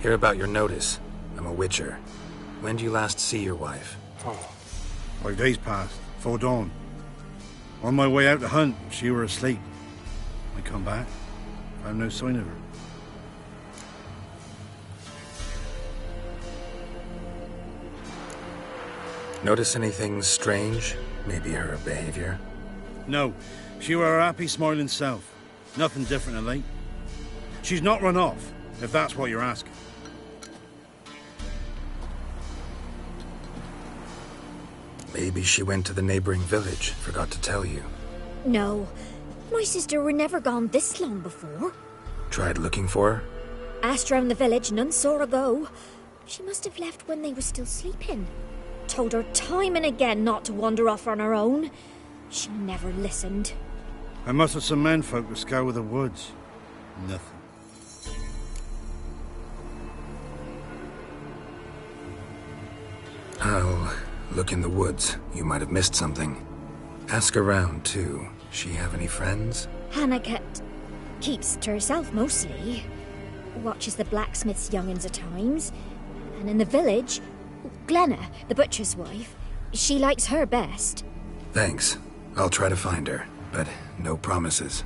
Speaker 2: Hear about your notice. I'm a witcher. When do you last see your wife?
Speaker 12: 5 days passed, 'fore dawn. On my way out to hunt, she were asleep. I come back, found no sign of her.
Speaker 2: Notice anything strange? Maybe her behavior?
Speaker 12: No, she were her happy, smiling self. Nothing different of late. She's not run off, if that's what you're asking.
Speaker 2: Maybe she went to the neighboring village, forgot to tell you.
Speaker 16: No, my sister were never gone this long before.
Speaker 2: Tried looking for her?
Speaker 16: Asked round the village, none saw her go. She must have left when they were still sleeping. Told her time and again not to wander off on her own. She never listened.
Speaker 12: I must have some menfolk to scour the woods. Nothing.
Speaker 2: I'll look in the woods. You might have missed something. Ask around, too. She have any friends?
Speaker 16: Hannah keeps to herself mostly. Watches the blacksmith's young'uns at times. And in the village, Glenna, the butcher's wife, she likes her best.
Speaker 2: Thanks. I'll try to find her, but no promises.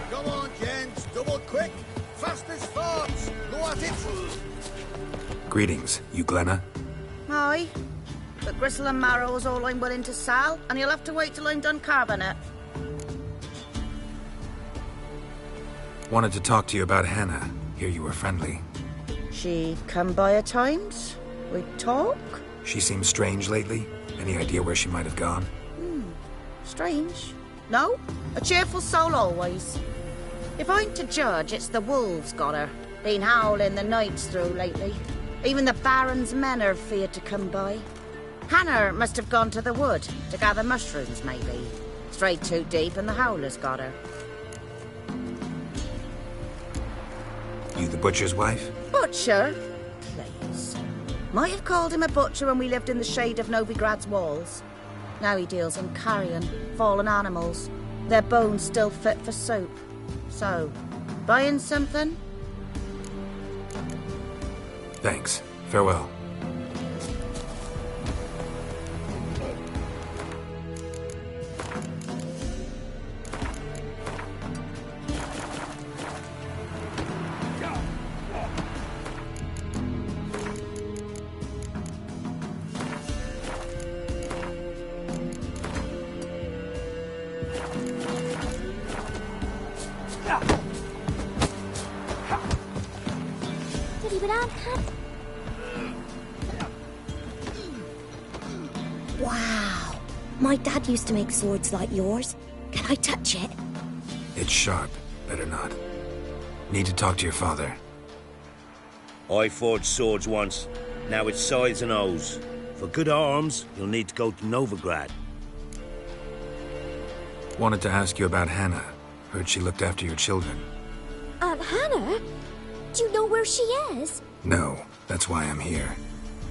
Speaker 15: Come on, gents. Double quick. Fast as farts. Go at it.
Speaker 2: Greetings. You Glenna?
Speaker 17: Aye. But gristle and marrow is all I'm willing to sell, and you'll have to wait till I'm done carving it.
Speaker 2: Wanted to talk to you about Hannah. Hear you were friendly.
Speaker 17: She come by at times. We talk.
Speaker 2: She seems strange lately. Any idea where she might have gone?
Speaker 17: Strange. No, a cheerful soul always. If I'm to judge, it's the wolves got her. Been howling the nights through lately. Even the Baron's men are feared to come by. Hannah must have gone to the wood to gather mushrooms, maybe. Strayed too deep and the howlers got her.
Speaker 2: You the butcher's wife?
Speaker 17: Butcher? Please. Might have called him a butcher when we lived in the shade of Novigrad's walls. Now he deals in carrion, fallen animals. Their bones still fit for soup. So, buying something?
Speaker 2: Thanks. Farewell.
Speaker 5: Wow. My dad used to make swords like yours. Can I touch it?
Speaker 2: It's sharp. Better not. Need to talk to your father.
Speaker 7: I forged swords once. Now it's scythes and hoes. For good arms, you'll need to go to Novigrad.
Speaker 2: Wanted to ask you about Hannah. Heard she looked after your children.
Speaker 16: Aunt Hannah? Do you know where she is?
Speaker 2: No, that's why I'm here.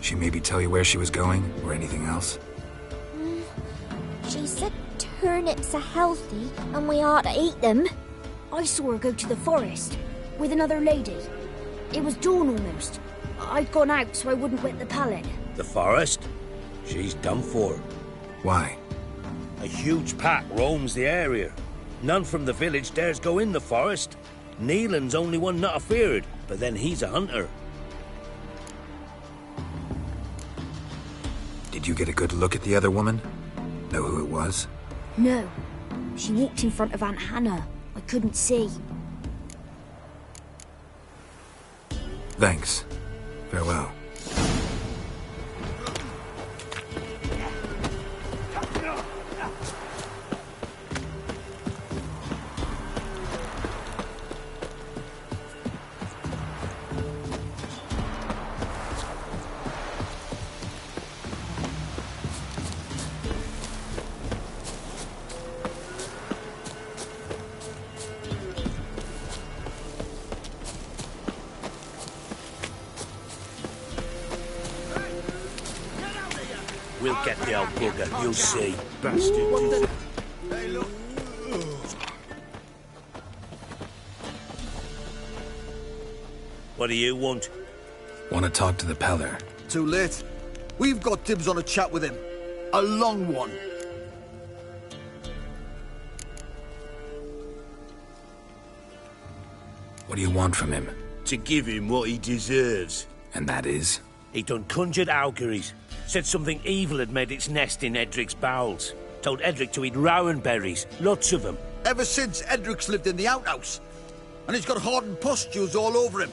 Speaker 2: She maybe tell you where she was going, or anything else?
Speaker 16: She said turnips are healthy and we ought to eat them. I saw her go to the forest with another lady. It was dawn almost. I'd gone out so I wouldn't wet the pallet.
Speaker 7: The forest? She's done for.
Speaker 2: Why?
Speaker 7: A huge pack roams the area. None from the village dares go in the forest. Neelan's only one not afeared, but then he's a hunter.
Speaker 2: Did you get a good look at the other woman? Know who it was?
Speaker 16: No. She walked in front of Aunt Hannah. I couldn't see.
Speaker 2: Thanks. Farewell.
Speaker 7: We'll get the old bugger, you'll see.
Speaker 15: Bastard. Hey, look.
Speaker 7: What do you want?
Speaker 2: Want to talk to the Peller.
Speaker 15: Too late. We've got dibs on a chat with him. A long one.
Speaker 2: What do you want from him?
Speaker 7: To give him what he deserves.
Speaker 2: And that is?
Speaker 7: He done conjured auguries. Said something evil had made its nest in Edric's bowels. Told Edric to eat rowan berries, lots of them.
Speaker 15: Ever since Edric's lived in the outhouse. And he's got hardened pustules all over him.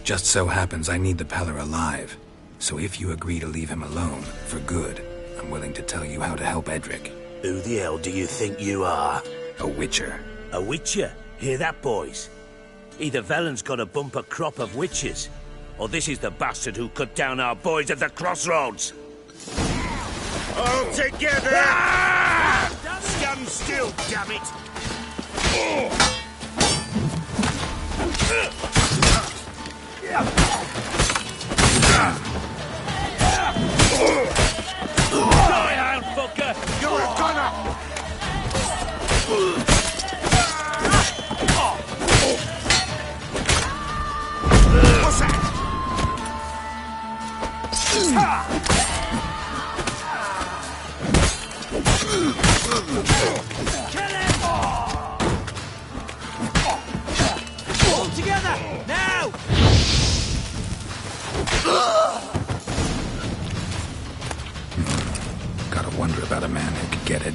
Speaker 2: Just so happens I need the Peller alive. So if you agree to leave him alone, for good, I'm willing to tell you how to help Edric.
Speaker 7: Who the hell do you think you are?
Speaker 2: A witcher.
Speaker 4: A witcher? Hear that, boys? Either Velen's got a bumper crop of witches, or this is the bastard who cut down our boys at the crossroads. All together! Ah! Stand still, damn it! Die, hound fucker! You're a gunner! What's that? Kill him! All together! Now!
Speaker 2: Gotta wonder about a man who could get it.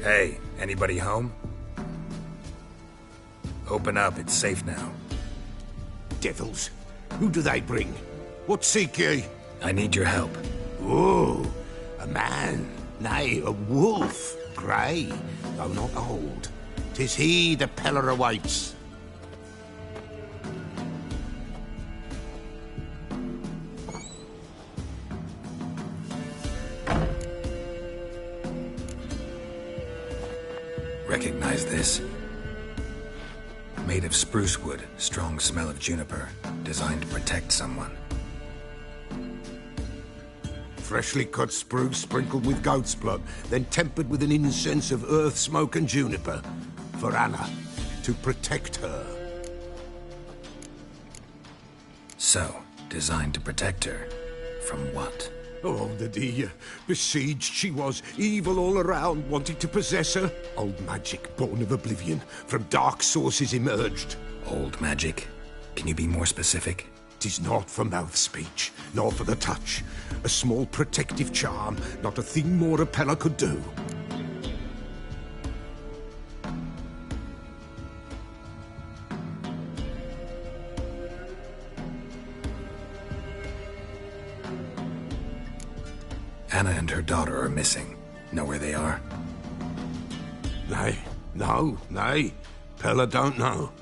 Speaker 2: Hey, anybody home? Open up, it's safe now.
Speaker 1: Devils, who do they bring? What seek ye?
Speaker 2: I need your help.
Speaker 1: Oh, a man, nay, a wolf, grey, though not old. 'Tis he the Peller awaits.
Speaker 2: Recognize this? Made of spruce wood, strong smell of juniper, designed to protect someone.
Speaker 1: Freshly cut spruce sprinkled with goat's blood, then tempered with an incense of earth, smoke and juniper. For Anna, to protect her.
Speaker 2: So, designed to protect her. From what?
Speaker 1: Oh, the dear. Besieged she was, evil all around, wanting to possess her. Old magic, born of oblivion, from dark sources emerged.
Speaker 2: Old magic? Can you be more specific?
Speaker 1: 'Tis not for mouth speech, nor for the touch. A small protective charm, not a thing more a Peller could do.
Speaker 2: Anna and her daughter are missing. Know where they are?
Speaker 1: Nay, nay. Peller don't know.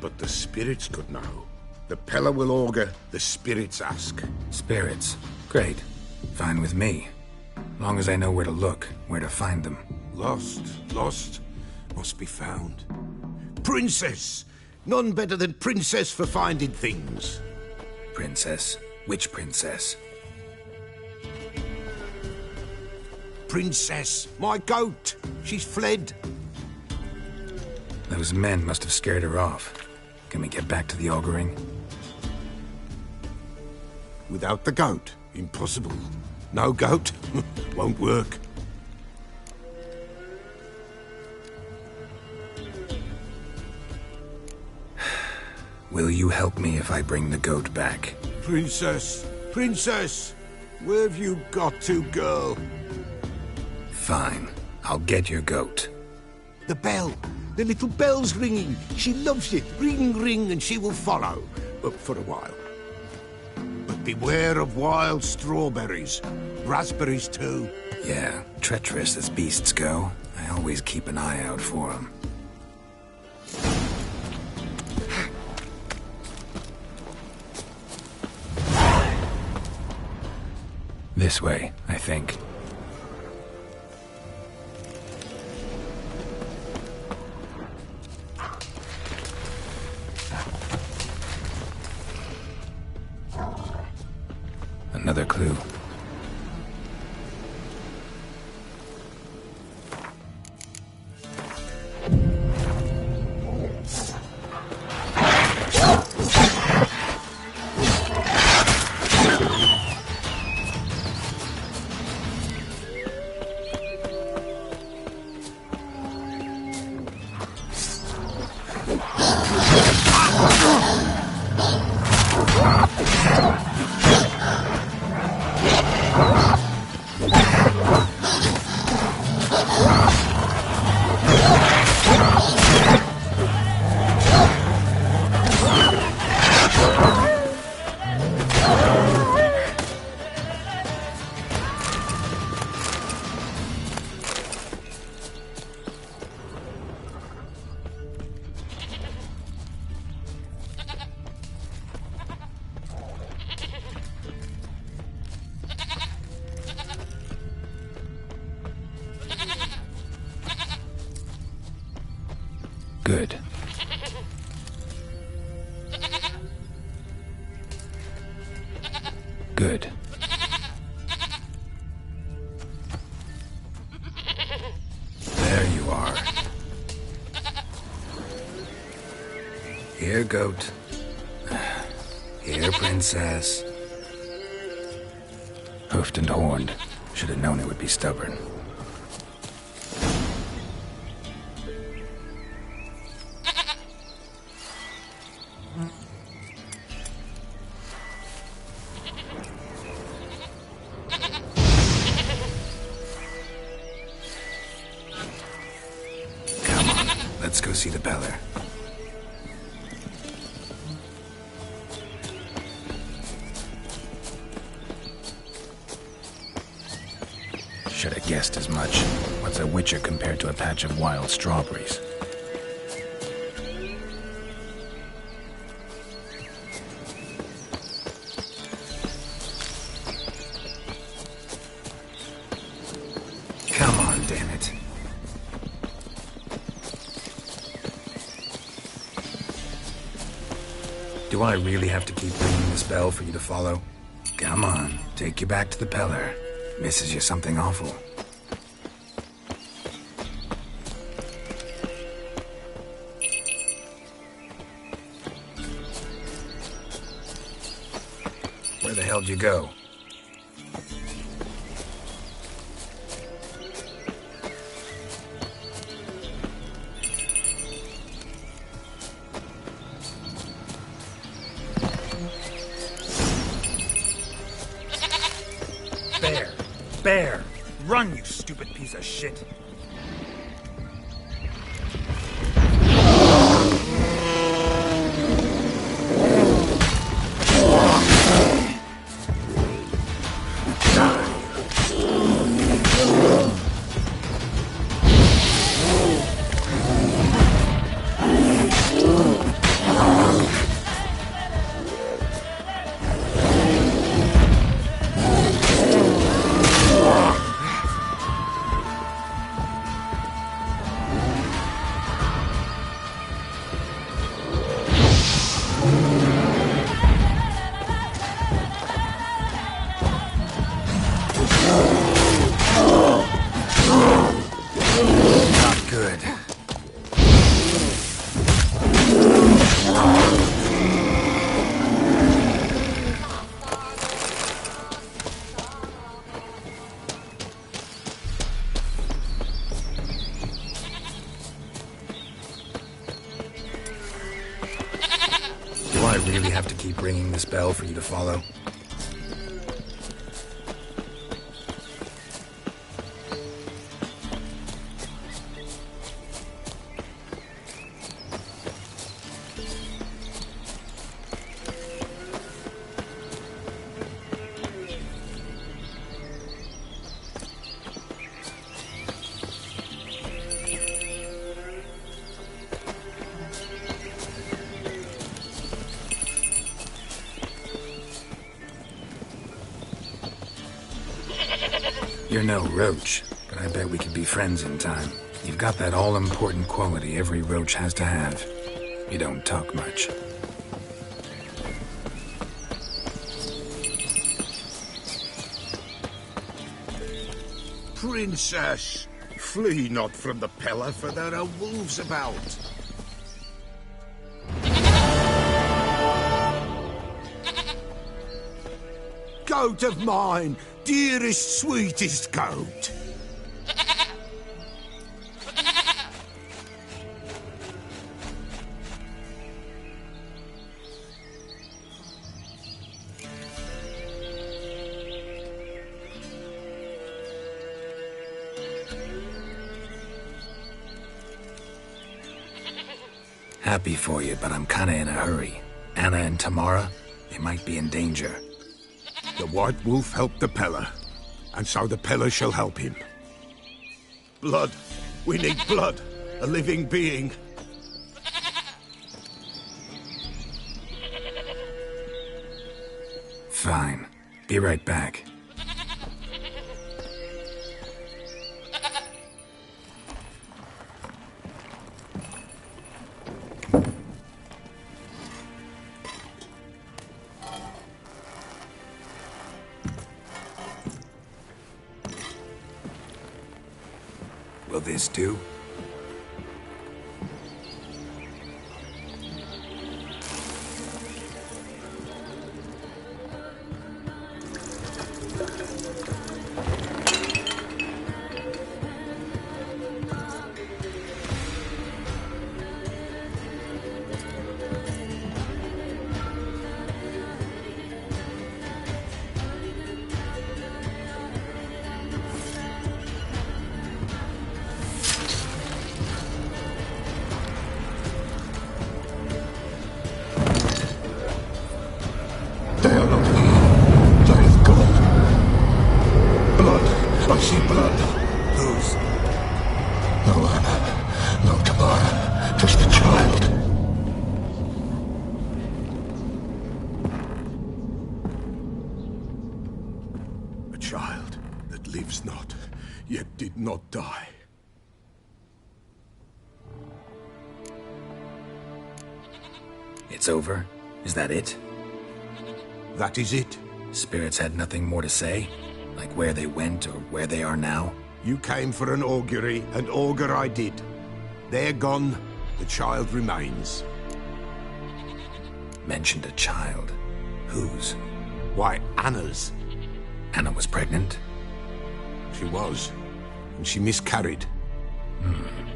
Speaker 1: But the spirits could know. The Peller will augur, the spirits ask.
Speaker 2: Spirits? Great. Fine with me. Long as I know where to look, where to find them.
Speaker 1: Lost, must be found. Princess! None better than Princess for finding things.
Speaker 2: Princess? Which princess?
Speaker 1: Princess, my goat. She's fled.
Speaker 2: Those men must have scared her off. Can we get back to the auguring?
Speaker 1: Without the goat, impossible. No goat, won't work.
Speaker 2: Will you help me if I bring the goat back?
Speaker 1: Princess, where have you got to, girl?
Speaker 2: Fine. I'll get your goat.
Speaker 1: The bell. The little bell's ringing. She loves it. Ring, ring, and she will follow. For a while. But beware of wild strawberries. Raspberries, too.
Speaker 2: Yeah, treacherous as beasts go. I always keep an eye out for them. This way, I think. Another clue. Good. There you are. Here, goat. Here, princess. Hoofed and horned. Should have known it would be stubborn. Come on, let's go see the Beller. Should have guessed as much. What's a witcher compared to a patch of wild strawberries? Come on, damn it. Do I really have to keep ringing this bell for you to follow? Come on, take you back to the Peller. Misses you something awful. Where the hell'd you go?
Speaker 18: Bear! Run, you stupid piece of shit!
Speaker 2: Really have to keep ringing this bell for you to follow? You're no roach, but I bet we could be friends in time. You've got that all-important quality every roach has to have. You don't talk much.
Speaker 1: Princess, flee not from the Peller, for there are wolves about. Goat of mine, dearest, sweetest goat.
Speaker 2: Happy for you, but I'm kinda in a hurry. Anna and Tamara, they might be in danger.
Speaker 1: The White Wolf helped the Peller, and so the Peller shall help him. Blood. We need blood. A living being.
Speaker 2: Fine. Be right back. Will this do?
Speaker 1: I see blood.
Speaker 7: Whose?
Speaker 1: No, Anna. No, Tamara. Just the child. A child that lives not, yet did not die.
Speaker 2: It's over? Is that it?
Speaker 1: That is it.
Speaker 2: Spirits had nothing more to say? Like where they went or where they are now?
Speaker 1: You came for an augury, and augur I did. They're gone. The child remains.
Speaker 2: Mentioned a child. Whose?
Speaker 1: Why, Anna's.
Speaker 2: Anna was pregnant?
Speaker 1: She was. And she miscarried.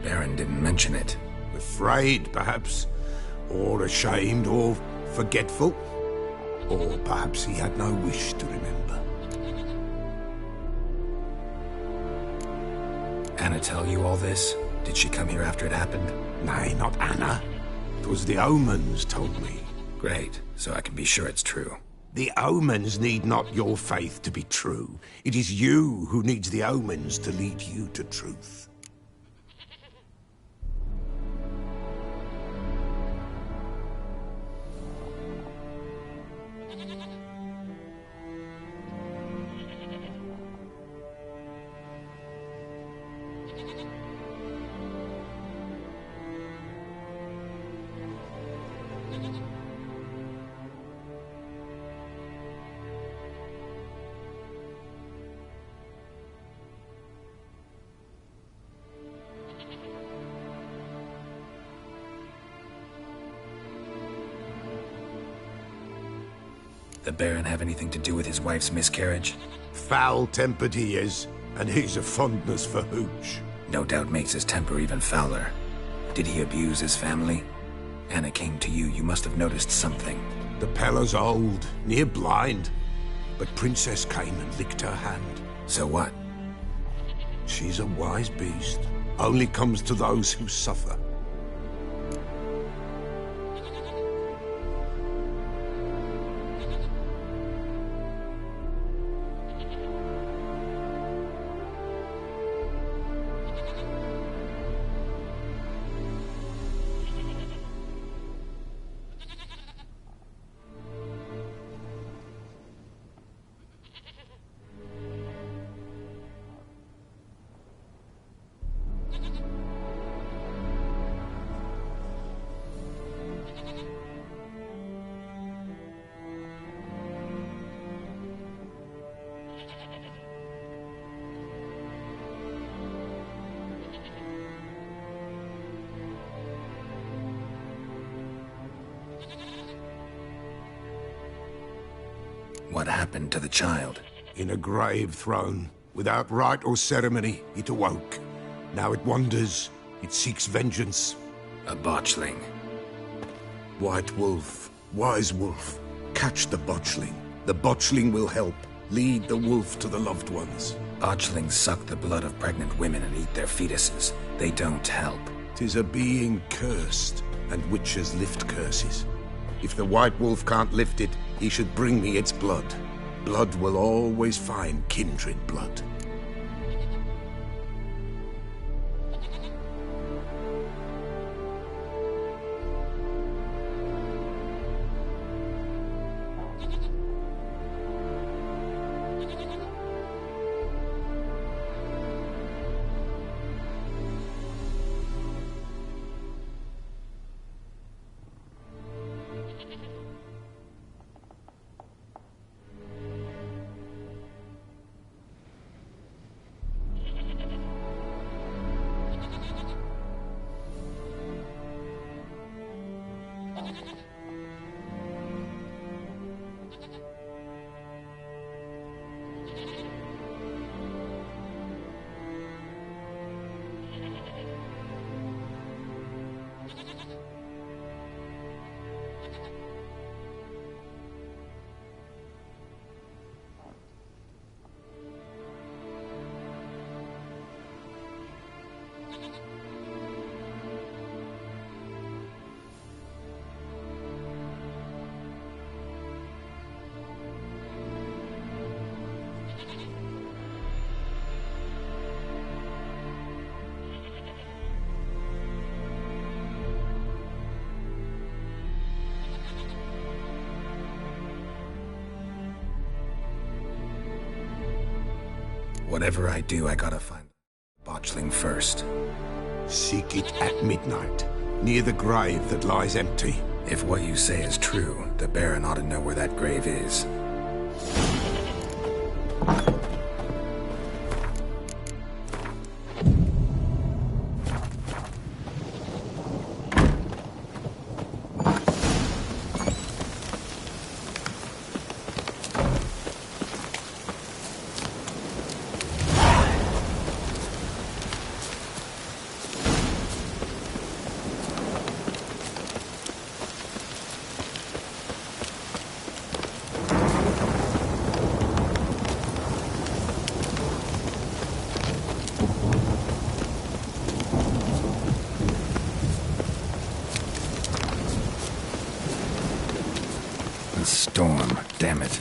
Speaker 2: Baron didn't mention it.
Speaker 1: Afraid, perhaps. Or ashamed, or forgetful. Or perhaps he had no wish to remember.
Speaker 2: Anna tell you all this? Did she come here after it happened?
Speaker 1: Nay, not Anna. 'Twas the omens told me.
Speaker 2: Great, so I can be sure it's true.
Speaker 1: The omens need not your faith to be true. It is you who needs the omens to lead you to truth.
Speaker 2: The Baron have anything to do with his wife's miscarriage?
Speaker 1: Foul-tempered he is, and he's a fondness for hooch.
Speaker 2: No doubt makes his temper even fouler. Did he abuse his family? Anna came to you, you must have noticed something.
Speaker 1: The Pella's old, near blind, but Princess came and licked her hand.
Speaker 2: So what?
Speaker 1: She's a wise beast. Only comes to those who suffer.
Speaker 2: What happened to the child?
Speaker 1: In a grave thrown. Without rite or ceremony, it awoke. Now it wanders. It seeks vengeance.
Speaker 2: A botchling.
Speaker 1: White wolf. Wise wolf. Catch the botchling. The botchling will help. Lead the wolf to the loved ones.
Speaker 2: Botchlings suck the blood of pregnant women and eat their fetuses. They don't help.
Speaker 1: 'Tis a being cursed, and witches lift curses. If the white wolf can't lift it, he should bring me its blood. Blood will always find kindred blood.
Speaker 2: Whatever I do, I gotta find botchling first.
Speaker 1: Seek it at midnight, near the grave that lies empty.
Speaker 2: If what you say is true, the Baron ought to know where that grave is. Storm, damn it.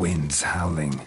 Speaker 2: winds howling.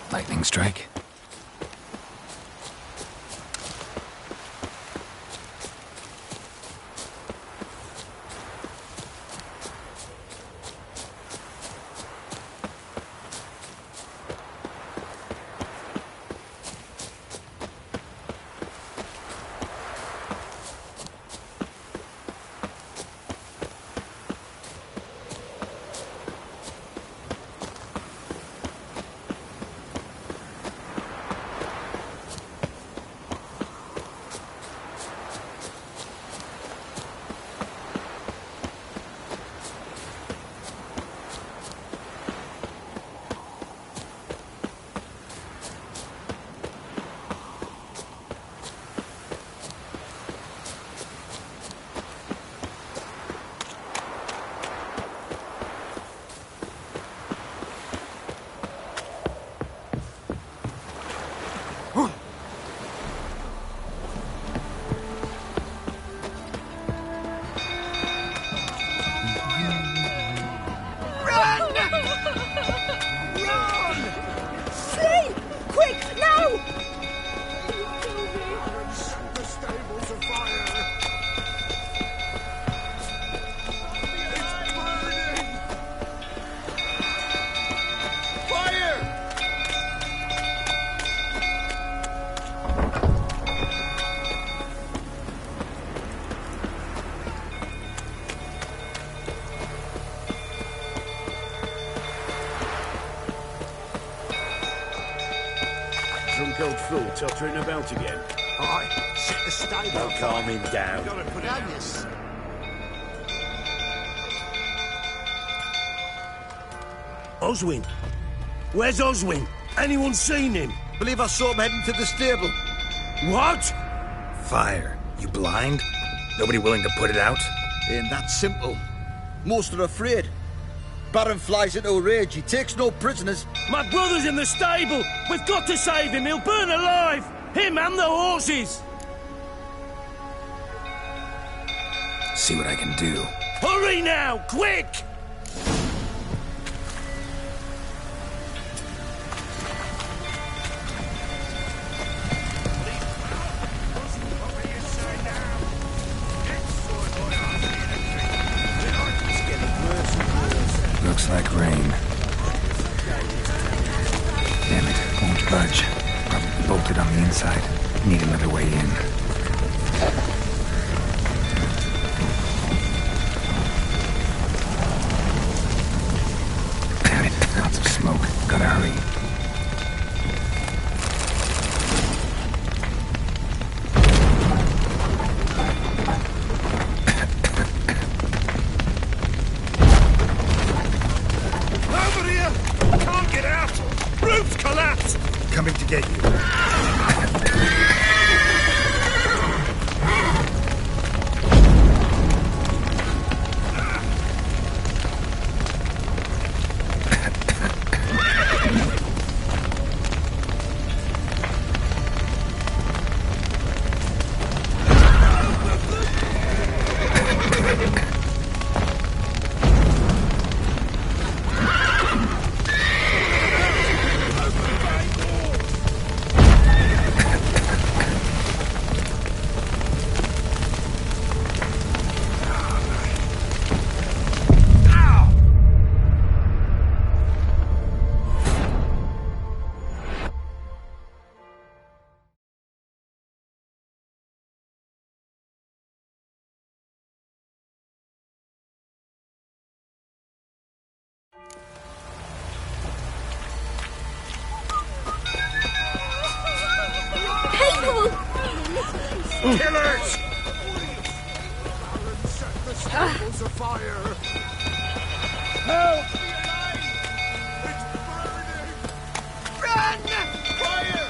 Speaker 2: Lightning strike.
Speaker 4: Drunk old fool tottering about again.
Speaker 14: Aye, set the stable.
Speaker 4: Calm him down.
Speaker 14: Gotta put it on this.
Speaker 4: Oswin? Where's Oswin? Anyone seen him?
Speaker 15: Believe I saw him heading to the stable.
Speaker 4: What?
Speaker 2: Fire. You blind? Nobody willing to put it out?
Speaker 15: Ain't that simple. Most are afraid. Baron flies into a rage. He takes no prisoners.
Speaker 4: My brother's in the stable. We've got to save him. He'll burn alive. Him and the horses.
Speaker 2: See what I can do.
Speaker 4: Hurry now, quick!
Speaker 2: Looks like rain. Damn it, won't budge. Probably bolted on the inside. Need another way in. Damn it, lots of smoke. Gotta hurry.
Speaker 3: Over here! Can't get out! Roof's collapsed!
Speaker 18: Coming to get you.
Speaker 3: Killers!
Speaker 14: The stables afire!
Speaker 3: Help!
Speaker 14: Run! Fire!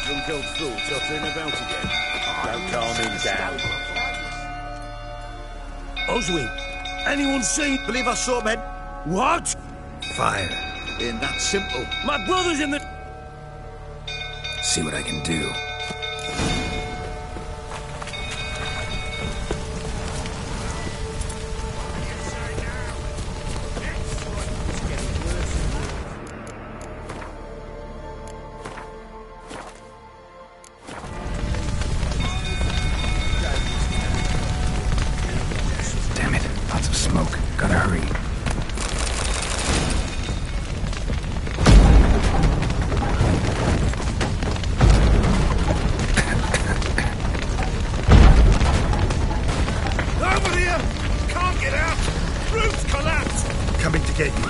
Speaker 1: Drunk old fool tottering about again.
Speaker 4: Don't calm him down.
Speaker 3: Oswin, anyone seen?
Speaker 15: Believe I saw men.
Speaker 3: What?
Speaker 2: Fire.
Speaker 15: Ain't that simple.
Speaker 3: My brother's in the...
Speaker 2: See what I can do. Damn it. Lots of smoke. Gotta hurry.
Speaker 3: Over here! Can't get out! Roof's collapsed!
Speaker 18: Coming to get you.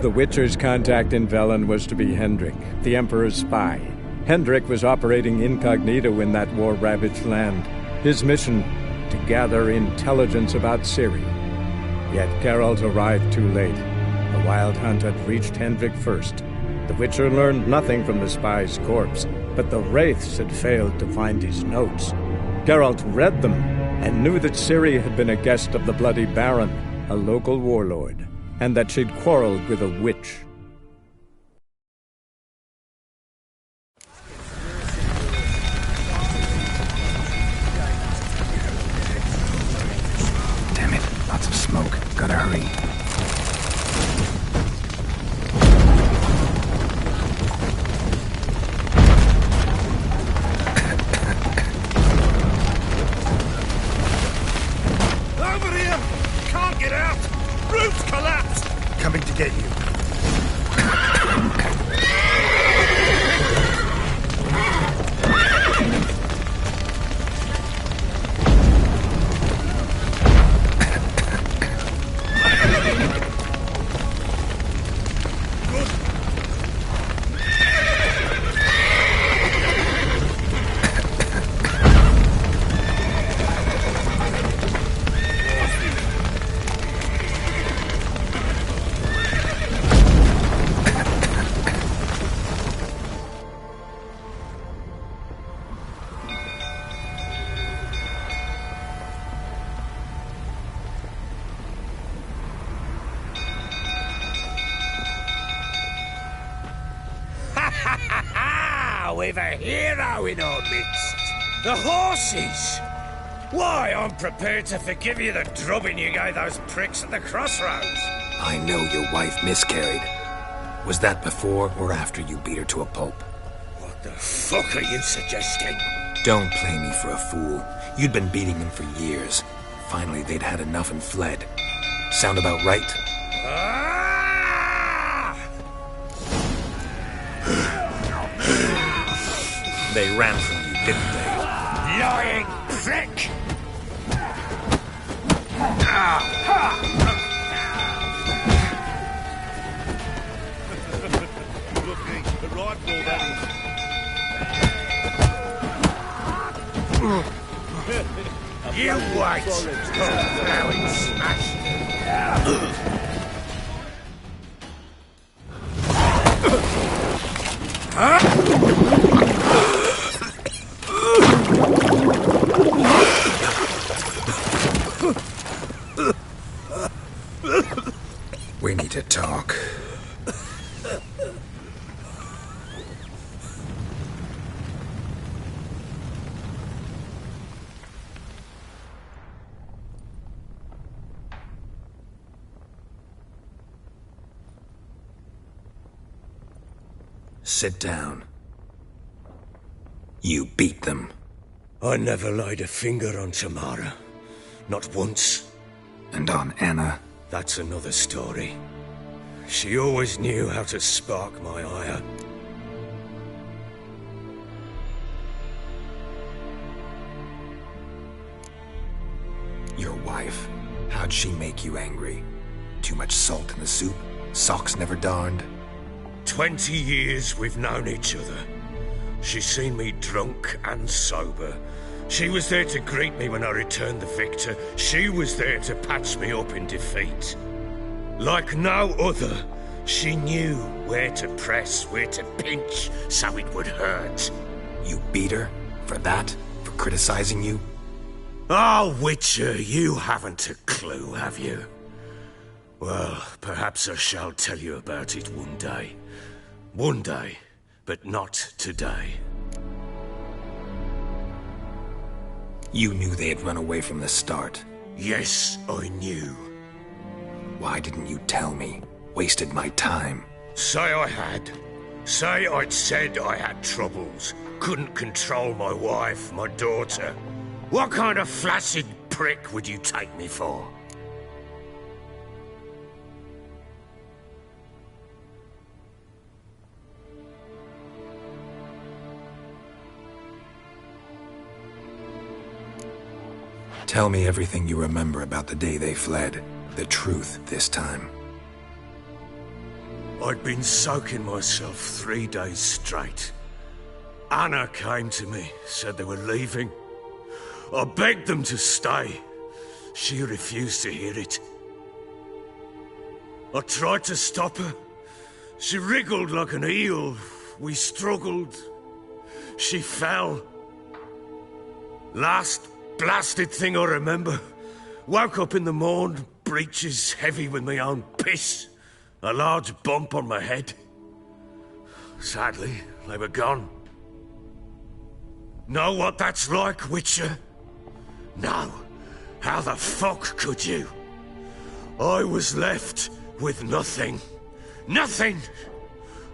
Speaker 19: The Witcher's contact in Velen was to be Hendrik, the Emperor's spy. Hendrik was operating incognito in that war-ravaged land. His mission, to gather intelligence about Ciri. Yet Geralt arrived too late. The Wild Hunt had reached Hendrik first. The Witcher learned nothing from the spy's corpse, but the Wraiths had failed to find his notes. Geralt read them and knew that Ciri had been a guest of the Bloody Baron, a local warlord, and that she'd quarreled with a witch.
Speaker 2: Damn it. Lots of smoke. Gotta hurry.
Speaker 3: Over here! Can't get out! Roof's collapsed!
Speaker 18: Coming to get you.
Speaker 4: We've a hero in our midst. The horses! Why, I'm prepared to forgive you the drubbing you gave those pricks at the crossroads.
Speaker 2: I know your wife miscarried. Was that before or after you beat her to a pulp?
Speaker 4: What the fuck are you suggesting?
Speaker 2: Don't play me for a fool. You'd been beating them for years. Finally, they'd had enough and fled. Sound about right? They ran from you, didn't they?
Speaker 4: Lying prick!
Speaker 3: Looking, the rifle that is.
Speaker 4: You wait! Now it's smashed.
Speaker 2: Sit down. You beat them.
Speaker 7: I never laid a finger on Tamara. Not once.
Speaker 2: And on Anna?
Speaker 7: That's another story. She always knew how to spark my ire.
Speaker 2: Your wife. How'd she make you angry? Too much salt in the soup? Socks never darned?
Speaker 7: 20 years we've known each other. She's seen me drunk and sober. She was there to greet me when I returned the victor. She was there to patch me up in defeat. Like no other, she knew where to press, where to pinch, so it would hurt.
Speaker 2: You beat her? For that? For criticizing you?
Speaker 7: Oh, Witcher, you haven't a clue, have you? Well, perhaps I shall tell you about it one day. One day, but not today.
Speaker 2: You knew they had run away from the start.
Speaker 7: Yes, I knew.
Speaker 2: Why didn't you tell me? Wasted my time.
Speaker 7: Say I had. Say I'd said I had troubles. Couldn't control my wife, my daughter. What kind of flaccid prick would you take me for?
Speaker 2: Tell me everything you remember about the day they fled. The truth this time.
Speaker 7: I'd been soaking myself 3 days straight. Anna came to me, said they were leaving. I begged them to stay. She refused to hear it. I tried to stop her. She wriggled like an eel. We struggled. She fell. Last blasted thing I remember. Woke up in the morn, breeches heavy with my own piss. A large bump on my head. Sadly, they were gone. Know what that's like, Witcher? No. How the fuck could you? I was left with nothing. Nothing!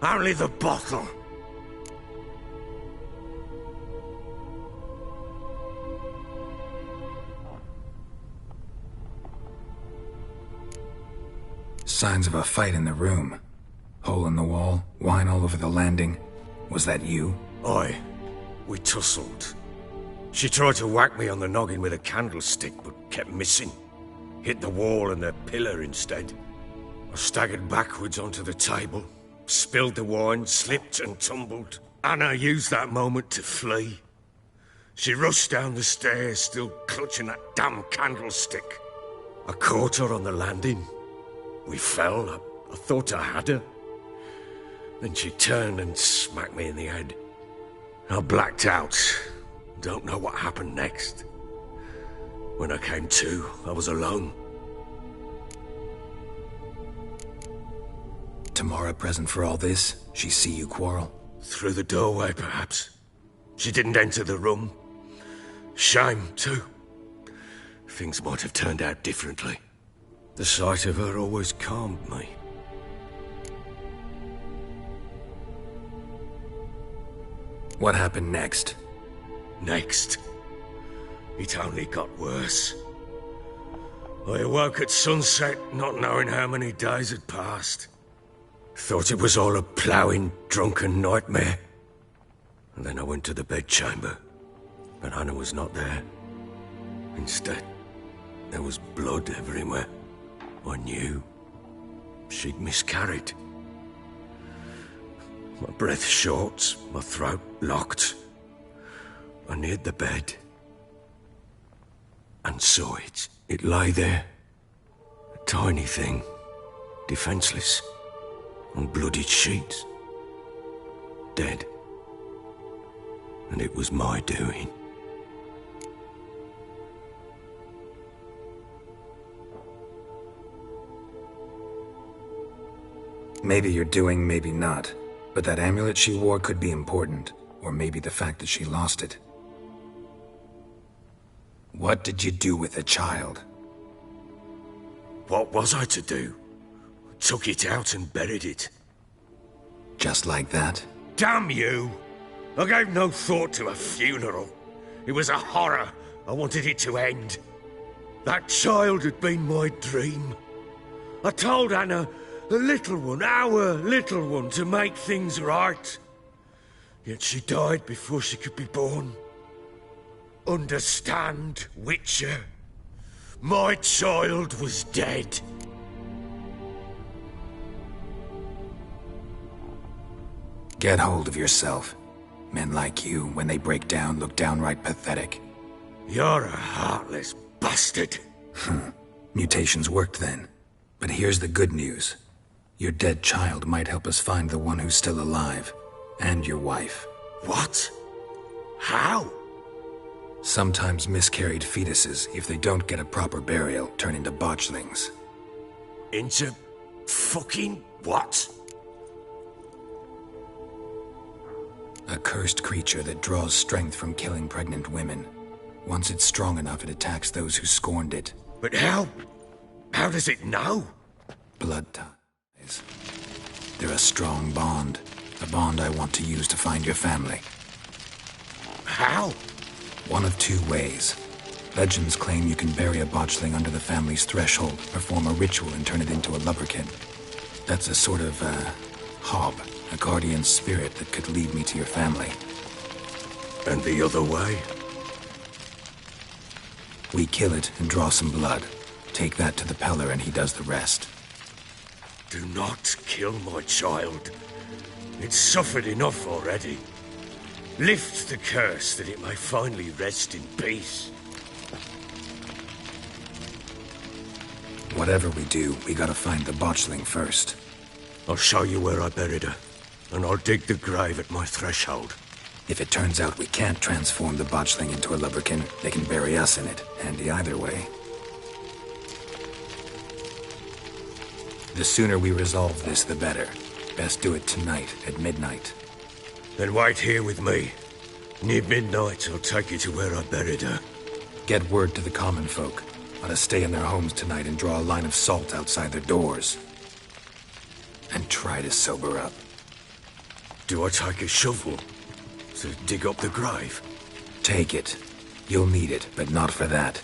Speaker 7: Only the bottle.
Speaker 2: Signs of a fight in the room. Hole in the wall, wine all over the landing. Was that you?
Speaker 7: Aye. We tussled. She tried to whack me on the noggin with a candlestick, but kept missing. Hit the wall and the pillar instead. I staggered backwards onto the table, spilled the wine, slipped and tumbled. Anna used that moment to flee. She rushed down the stairs, still clutching that damn candlestick. I caught her on the landing. We fell. I thought I had her. Then she turned and smacked me in the head. I blacked out. Don't know what happened next. When I came to, I was alone.
Speaker 2: Tamara present for all this? She see you quarrel?
Speaker 7: Through the doorway, perhaps. She didn't enter the room. Shame, too. Things might have turned out differently. The sight of her always calmed me.
Speaker 2: What happened next?
Speaker 7: Next? It only got worse. I awoke at sunset, not knowing how many days had passed. Thought it was all a ploughing, drunken nightmare. And then I went to the bedchamber, but Anna was not there. Instead, there was blood everywhere. I knew she'd miscarried. My breath short, my throat locked. I neared the bed and saw it. It lay there, a tiny thing, defenseless, on bloodied sheets, dead. And it was my doing.
Speaker 2: Maybe you're doing, maybe not. But that amulet she wore could be important. Or maybe the fact that she lost it. What did you do with the child?
Speaker 7: What was I to do? Took it out and buried it.
Speaker 2: Just like that?
Speaker 7: Damn you! I gave no thought to a funeral. It was a horror. I wanted it to end. That child had been my dream. I told Anna, the little one, our little one, to make things right. Yet she died before she could be born. Understand, Witcher? My child was dead.
Speaker 2: Get hold of yourself. Men like you, when they break down, look downright pathetic.
Speaker 7: You're a heartless bastard.
Speaker 2: Mutations worked then. But here's the good news. Your dead child might help us find the one who's still alive. And your wife.
Speaker 7: What? How?
Speaker 2: Sometimes miscarried fetuses, if they don't get a proper burial, turn into botchlings.
Speaker 7: Into fucking what?
Speaker 2: A cursed creature that draws strength from killing pregnant women. Once it's strong enough, it attacks those who scorned it.
Speaker 7: But how? How does it know?
Speaker 2: Blood ties. They're a strong bond. A bond I want to use to find your family.
Speaker 7: How?
Speaker 2: One of two ways. Legends claim you can bury a botchling under the family's threshold, perform a ritual and turn it into a lubberkin. That's a sort of, hob. A guardian spirit that could lead me to your family.
Speaker 7: And the other way?
Speaker 2: We kill it and draw some blood. Take that to the Peller and he does the rest.
Speaker 7: Do not kill my child. It's suffered enough already. Lift the curse that it may finally rest in peace.
Speaker 2: Whatever we do, we gotta find the botchling first.
Speaker 7: I'll show you where I buried her, and I'll dig the grave at my threshold.
Speaker 2: If it turns out we can't transform the botchling into a lubberkin, they can bury us in it. Handy either way. The sooner we resolve this, the better. Best do it tonight, at midnight.
Speaker 7: Then wait here with me. Near midnight, I'll take you to where I buried her.
Speaker 2: Get word to the common folk. Let us stay in their homes tonight and draw a line of salt outside their doors. And try to sober up.
Speaker 7: Do I take a shovel to dig up the grave?
Speaker 2: Take it. You'll need it, but not for that.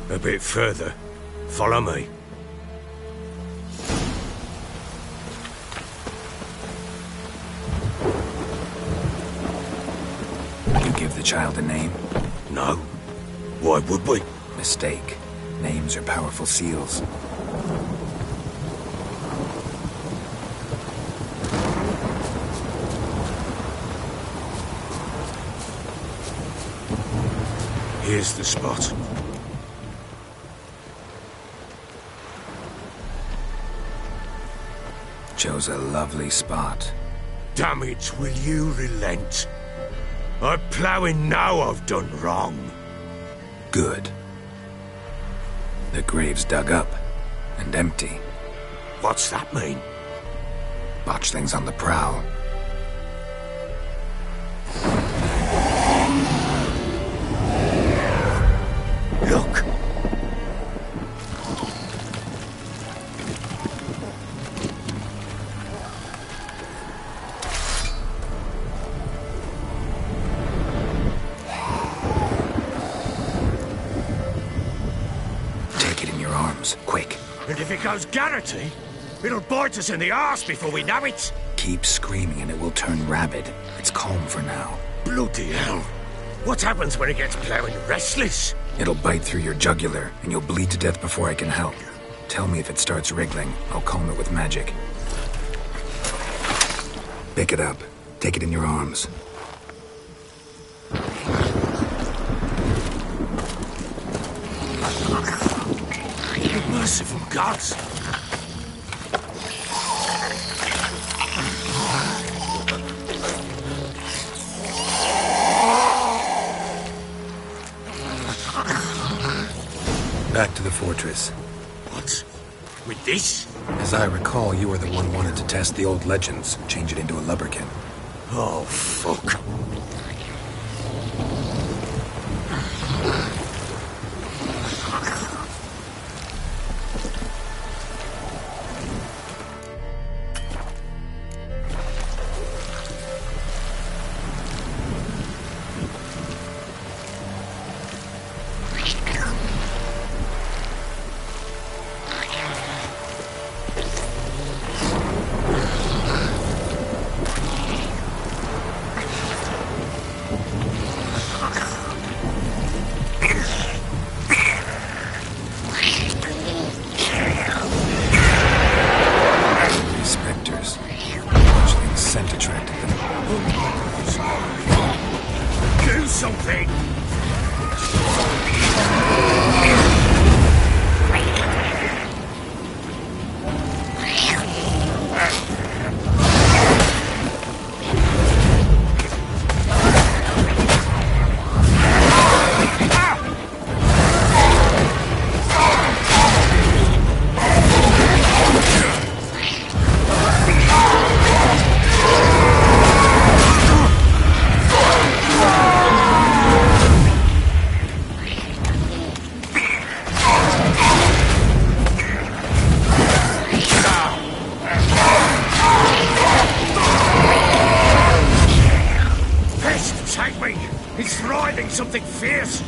Speaker 7: A bit further. Follow me.
Speaker 2: You give the child a name?
Speaker 7: No. Why would we?
Speaker 2: Mistake. Names are powerful seals.
Speaker 7: Here's the spot.
Speaker 2: Chose a lovely spot.
Speaker 7: Damn it, will you relent? I'm ploughing now I've done wrong.
Speaker 2: Good. The grave's dug up and empty.
Speaker 7: What's that mean?
Speaker 2: Botchling's on the prowl.
Speaker 7: Look!
Speaker 2: Quick.
Speaker 7: And if it goes Garrity, it'll bite us in the arse before we know it.
Speaker 2: Keep screaming and it will turn rabid. It's calm for now.
Speaker 7: Bloody hell. What happens when it gets plowing restless?
Speaker 2: It'll bite through your jugular and you'll bleed to death before I can help. Tell me if it starts wriggling. I'll calm it with magic. Pick it up. Take it in your arms.
Speaker 7: Merciful gods!
Speaker 2: Back to the fortress.
Speaker 7: What? With this?
Speaker 2: As I recall, you were the one wanted to test the old legends, change it into a lubberkin.
Speaker 7: Oh, fuck. Something fierce.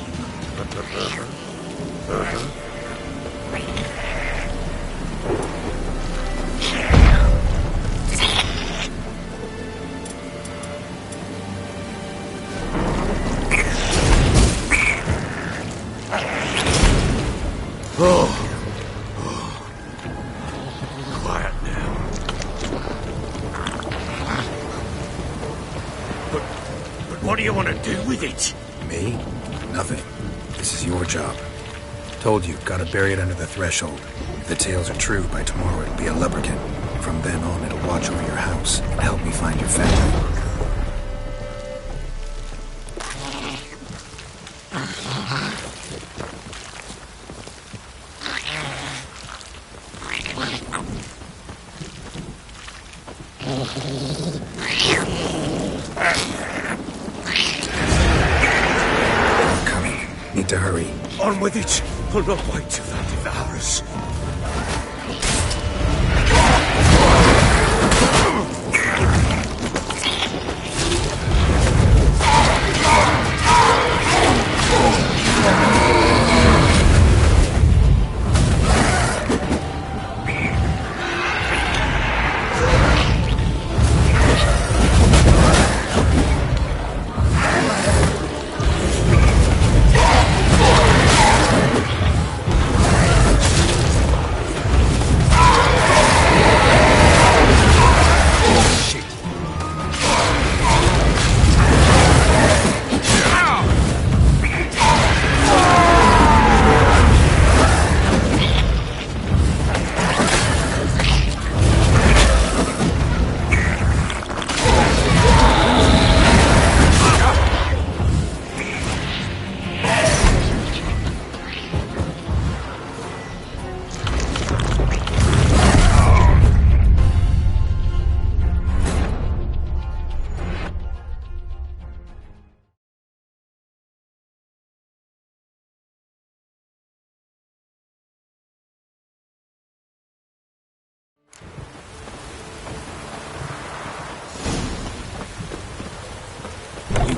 Speaker 7: Quiet now. But what do you want to do with it?
Speaker 2: Me? Nothing. This is your job. Told you, gotta bury it under the threshold. If the tales are true, by tomorrow it'll be a lubricant. From then on, it'll watch over your house and help me find your family. Need to hurry.
Speaker 7: On with it. I'll not wait till that devours.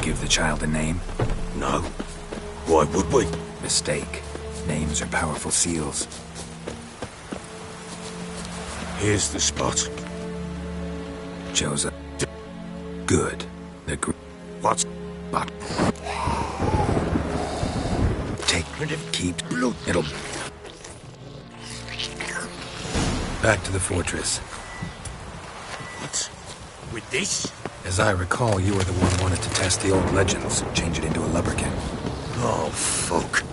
Speaker 2: Give the child a name?
Speaker 7: No. Why would we?
Speaker 2: Mistake. Names are powerful seals.
Speaker 7: Here's the spot.
Speaker 2: Joseph. Good.
Speaker 7: What's...
Speaker 2: But... Take... Keep...
Speaker 7: Blood.
Speaker 2: It'll... Back to the fortress.
Speaker 7: What? With this?
Speaker 2: As I recall, you were the one who wanted to test the old legends, change it into a lubricant.
Speaker 7: Oh, fuck.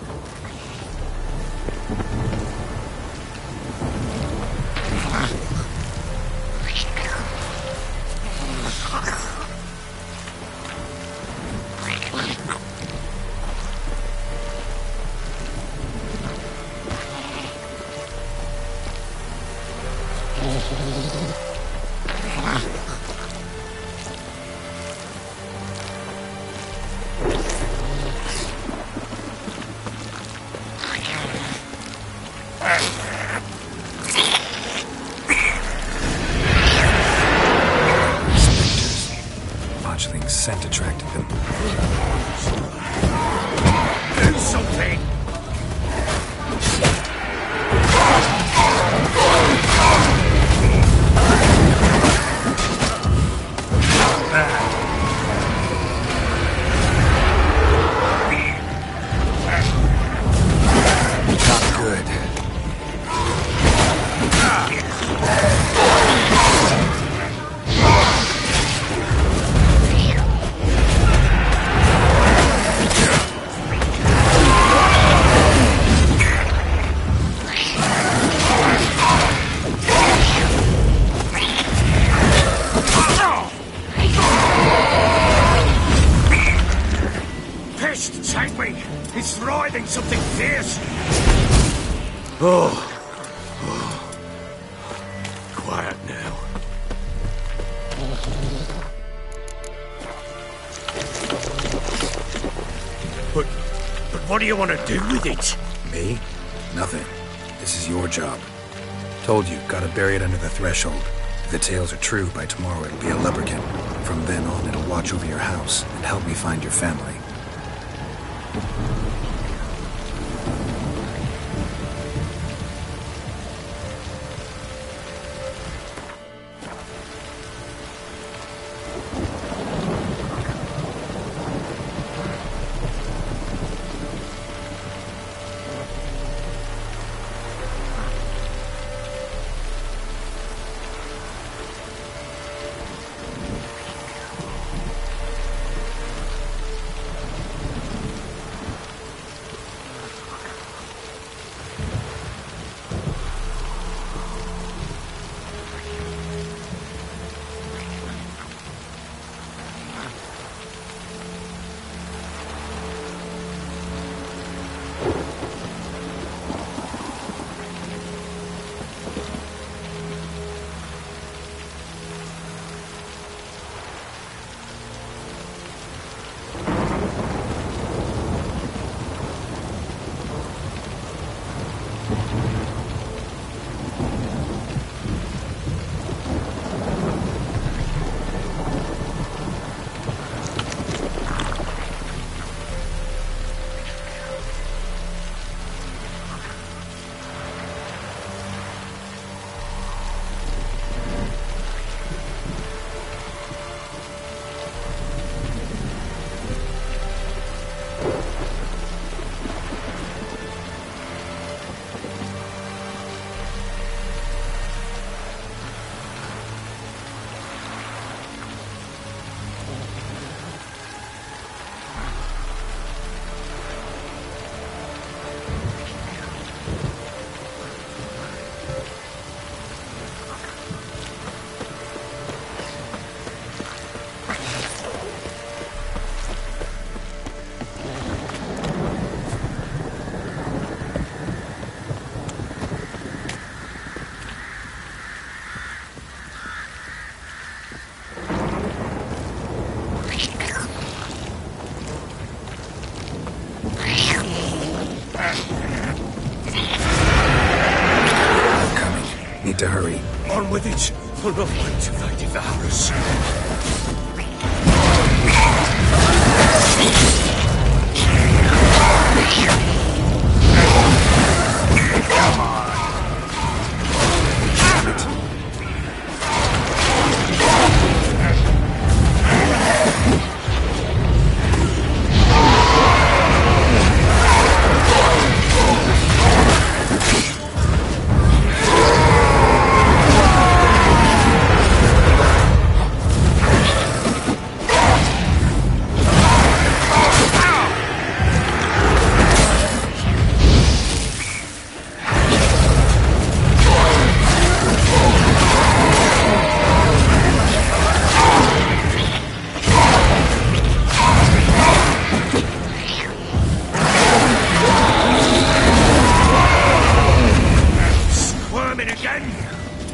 Speaker 2: Fledgling's scent attracted them.
Speaker 7: Do something! behind me! It's writhing something fierce! Oh. Quiet now. But what do you want to do with it?
Speaker 2: Me? Nothing. This is your job. Told you, gotta bury it under the threshold. If the tales are true, by tomorrow it'll be a lubberkin. From then on, it'll watch over your house and help me find your family. To hurry.
Speaker 7: On with it! For no one to fight devourers. Come on!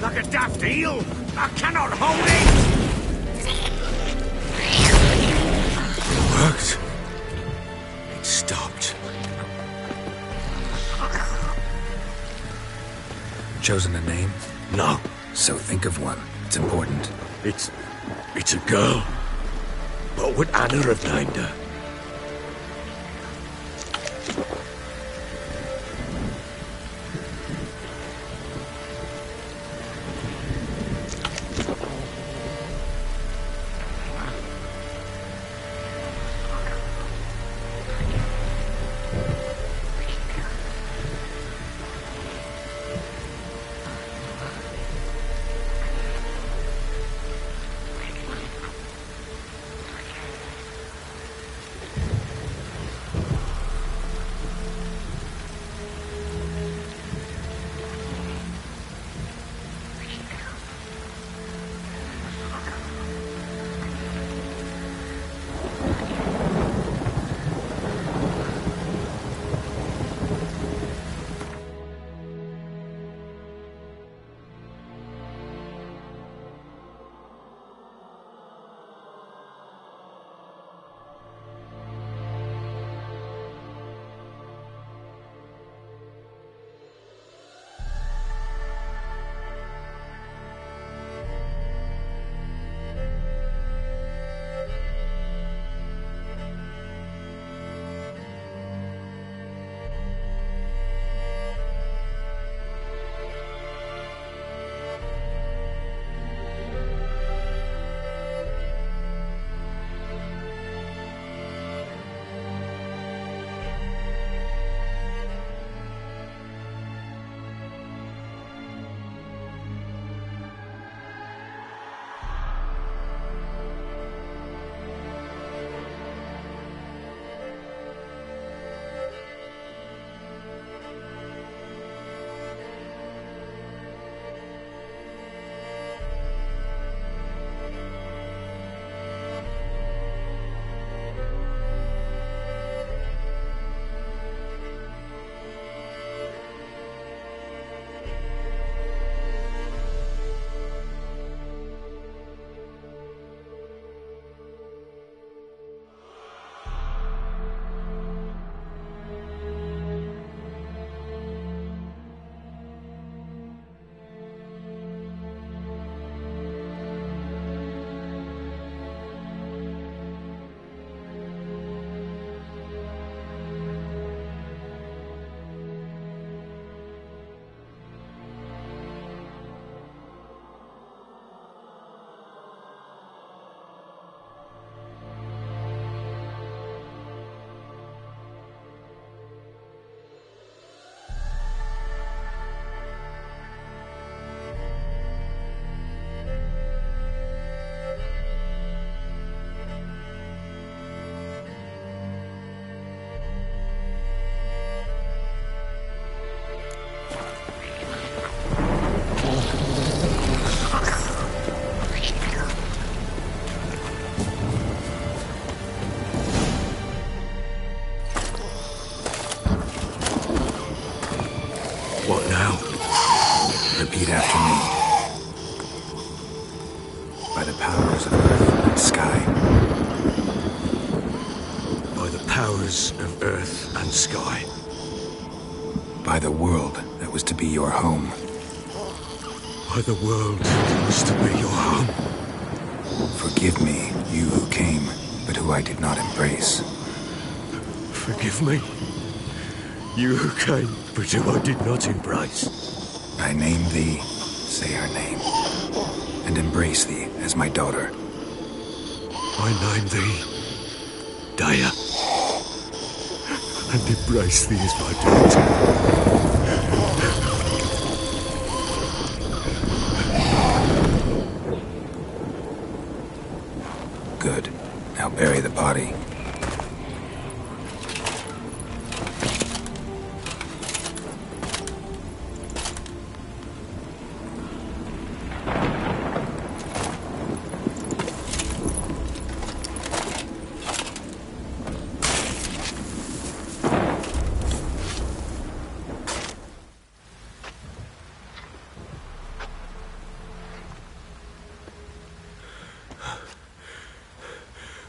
Speaker 7: Like a daft eel! I cannot hold it! It worked. It stopped.
Speaker 2: Chosen a name?
Speaker 7: No.
Speaker 2: So think of one. It's important.
Speaker 7: It's a girl. What would Anna have named her?
Speaker 4: earth and sky.
Speaker 2: By the world that was to be your home.
Speaker 4: By the world that was to be your home.
Speaker 2: Forgive me, you who came, but who I did not embrace.
Speaker 4: Forgive me, you who came, but who I did not embrace.
Speaker 2: I name thee, say her name, and embrace thee as my daughter.
Speaker 4: I name thee, Daya, and embrace thee as my daughter.
Speaker 2: Good. Now bury the body.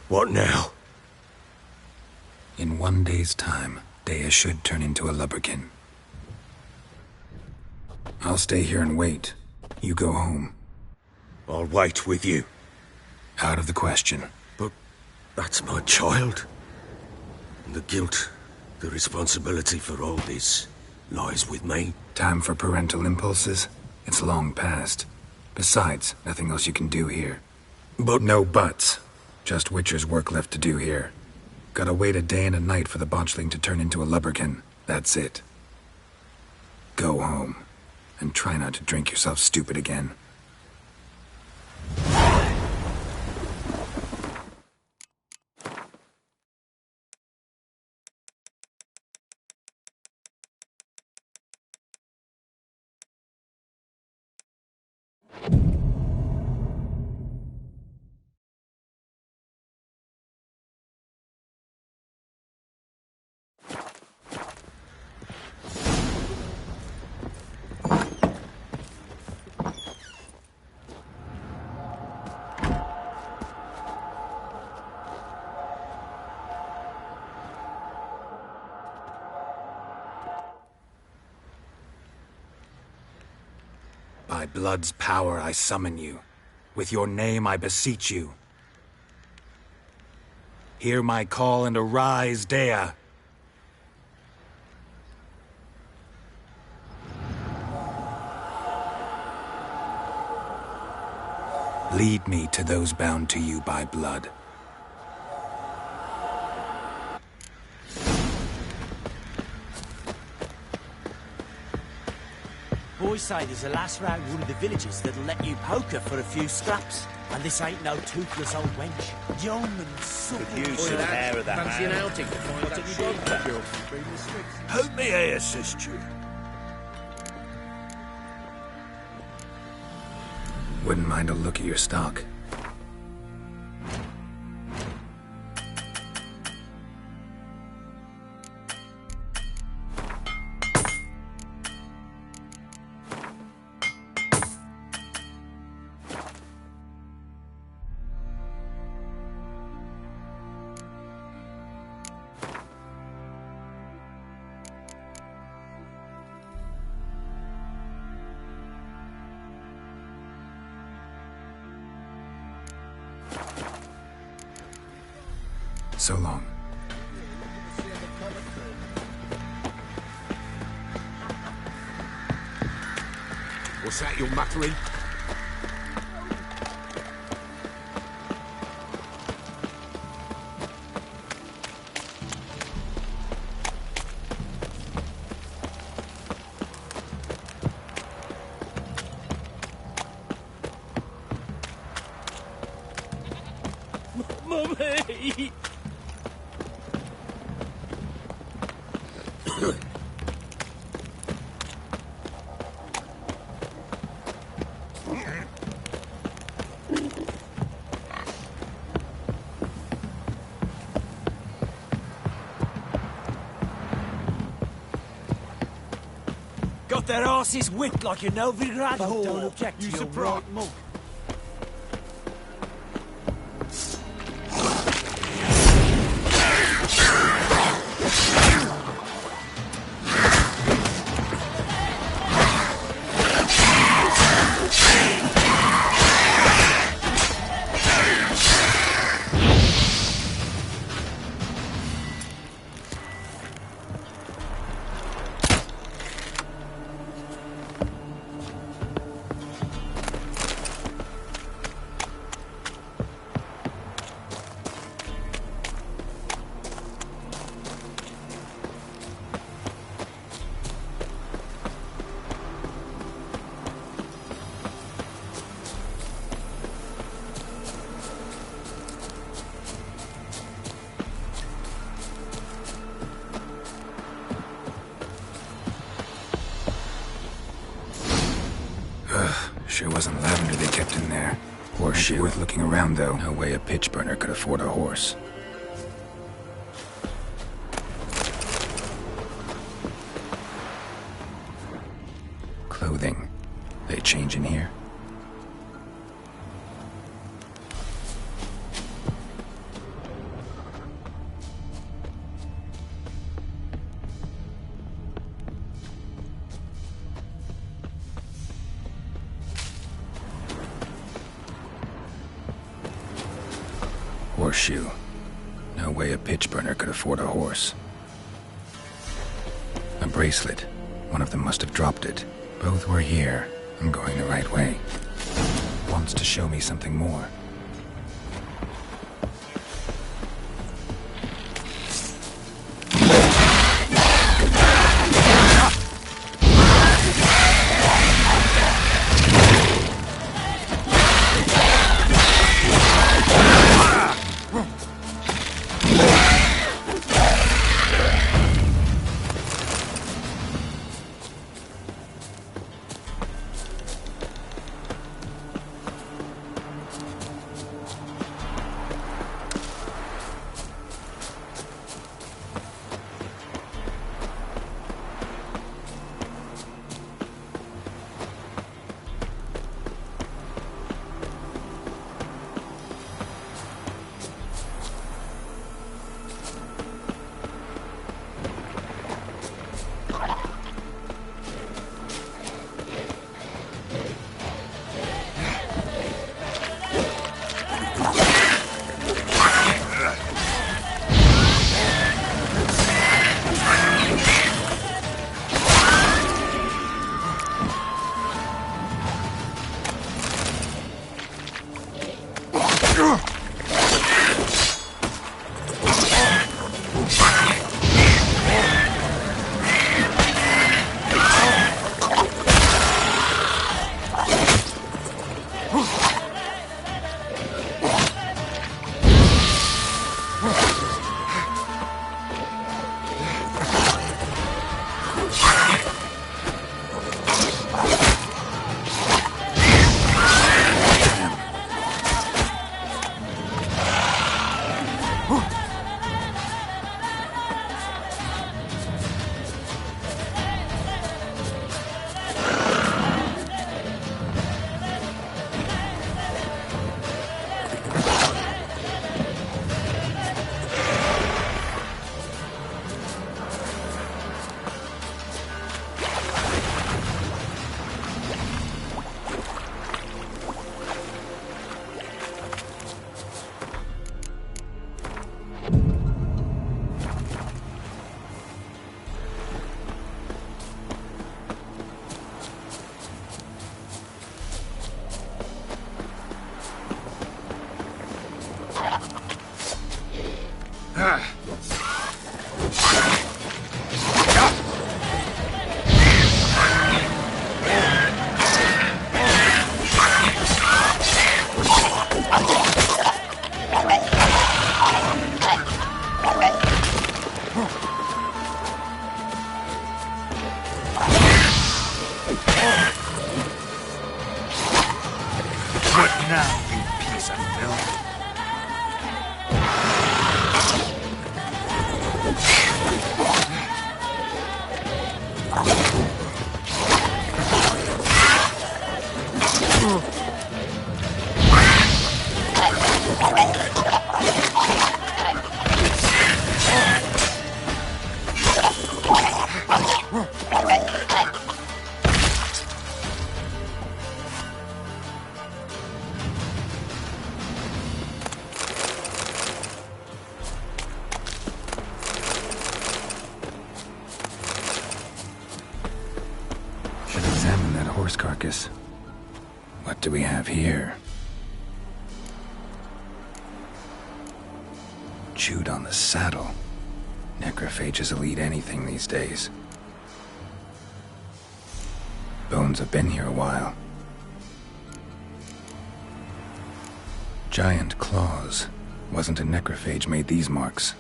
Speaker 4: What now?
Speaker 2: In 1 day's time, Dea should turn into a lubberkin. I'll stay here and wait. You go home.
Speaker 4: I'll wait with you.
Speaker 2: Out of the question.
Speaker 4: But that's my child. And the guilt, the responsibility for all this lies with me.
Speaker 2: Time for parental impulses? It's long past. Besides, nothing else you can do here.
Speaker 4: But
Speaker 2: no buts. Just Witcher's work left to do here. Gotta wait a day and a night for the botchling to turn into a lubberkin. That's it. Go home. And try not to drink yourself stupid again. By blood's power I summon you. With your name I beseech you. Hear my call and arise, Dea. Lead me to those bound to you by blood.
Speaker 20: Boys say there's a lass round one of the villages that'll let you poker for a few scraps. And this ain't no toothless old wench. Young and supple.
Speaker 4: Could use some hair of that
Speaker 20: Fancy an
Speaker 4: man.
Speaker 20: outing to find
Speaker 4: What
Speaker 20: that
Speaker 4: have you got
Speaker 20: sheep.
Speaker 4: Help me I assist you.
Speaker 2: Wouldn't mind a look at your stock. So long.
Speaker 1: What's that you're muttering?
Speaker 20: Mummy! Got their asses whipped like a Novigrad whore. Don't object to your right mug.
Speaker 2: Sure wasn't lavender they kept in there. Horseshoe. Worth looking around, though. No way a pitch burner could afford a horse. Clothing. They change in here? Horseshoe. No way a pitch burner could afford a horse. A bracelet. One of them must have dropped it. Both were here. I'm going the right way. Wants to show me something more. Horse carcass. What do we have here? Chewed on the saddle. Necrophages will eat anything these days. Bones have been here a while. Giant claws. Wasn't a necrophage made these marks.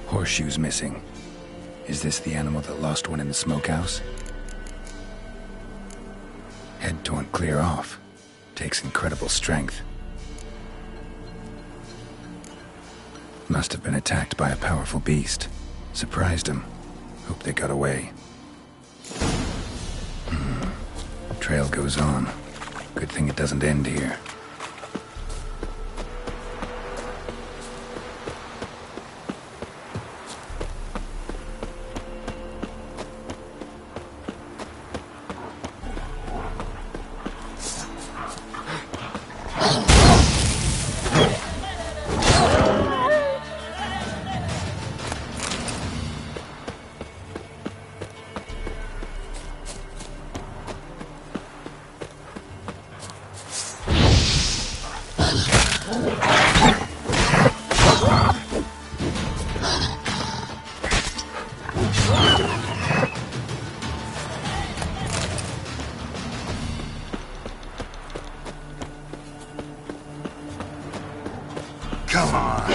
Speaker 2: Horseshoes missing. Is this the animal that lost one in the smokehouse? Head torn clear off. Takes incredible strength. Must have been attacked by a powerful beast. Surprised him. Hope they got away. Trail goes on. Good thing it doesn't end here.
Speaker 14: Come on.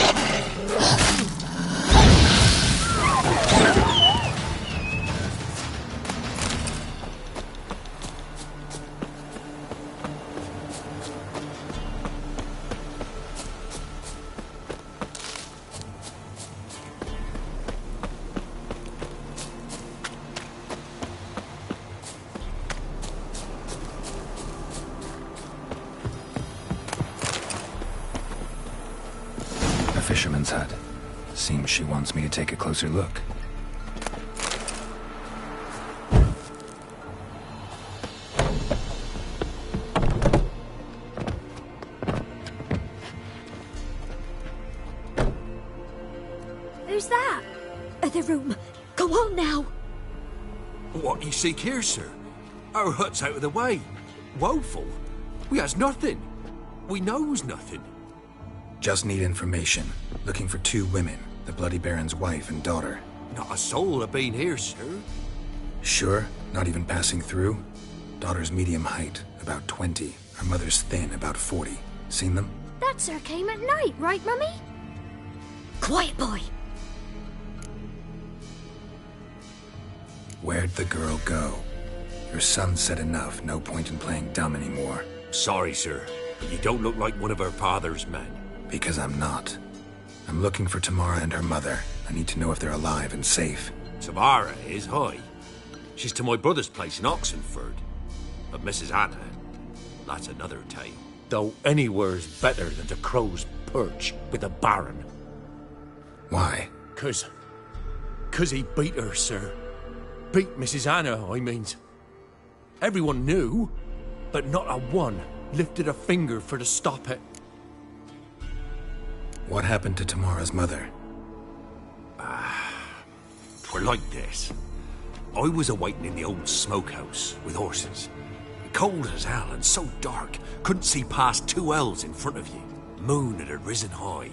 Speaker 2: Fisherman's hut. Seems she wants me to take a closer look.
Speaker 16: Who's that? Other room. Go on now.
Speaker 21: What you seek here, sir? Our hut's out of the way. Woeful. We has nothing. We knows nothing.
Speaker 2: Just need information. Looking for 2 women, the Bloody Baron's wife and daughter.
Speaker 21: Not a soul have been here, sir.
Speaker 2: Sure? Not even passing through? Daughter's medium height, about 20. Her mother's thin, about 40. Seen them?
Speaker 16: That sir came at night, right, Mummy? Quiet, boy.
Speaker 2: Where'd the girl go? Your son said enough, no point in playing dumb anymore.
Speaker 21: Sorry, sir, but you don't look like one of her father's men.
Speaker 2: Because I'm not. I'm looking for Tamara and her mother. I need to know if they're alive and safe.
Speaker 21: Tamara is, hi. She's to my brother's place in Oxenford. But Mrs. Anna, that's another tale. Though anywhere's better than the Crow's Perch with the Baron.
Speaker 2: Why?
Speaker 21: 'Cause he beat her, sir. Beat Mrs. Anna, I means. Everyone knew, but not a one lifted a finger for to stop it.
Speaker 2: What happened to Tamara's mother?
Speaker 21: Twere like this. I was awaiting in the old smokehouse with horses. Cold as hell and so dark, couldn't see past 2 ells in front of you. Moon had risen high,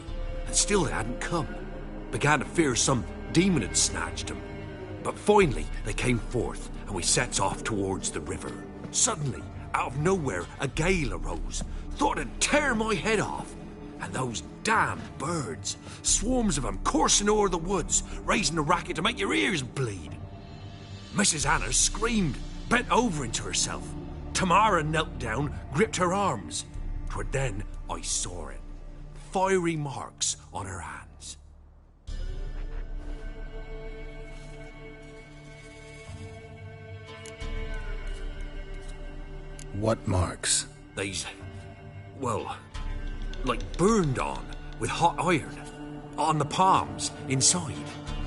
Speaker 21: and still they hadn't come. Began to fear some demon had snatched them. But finally, they came forth, and we sets off towards the river. Suddenly, out of nowhere, a gale arose. Thought it'd tear my head off. And those damn birds, swarms of them coursing o'er the woods, raising a racket to make your ears bleed. Mrs. Anna screamed, bent over into herself. Tamara knelt down, gripped her arms. 'Twere then I saw it. Fiery marks on her hands.
Speaker 2: What marks?
Speaker 21: They's, well, like burned on with hot iron. On the palms, inside.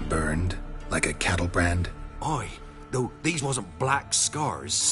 Speaker 2: Burned? Like a cattle brand?
Speaker 21: Aye, though these wasn't black scars.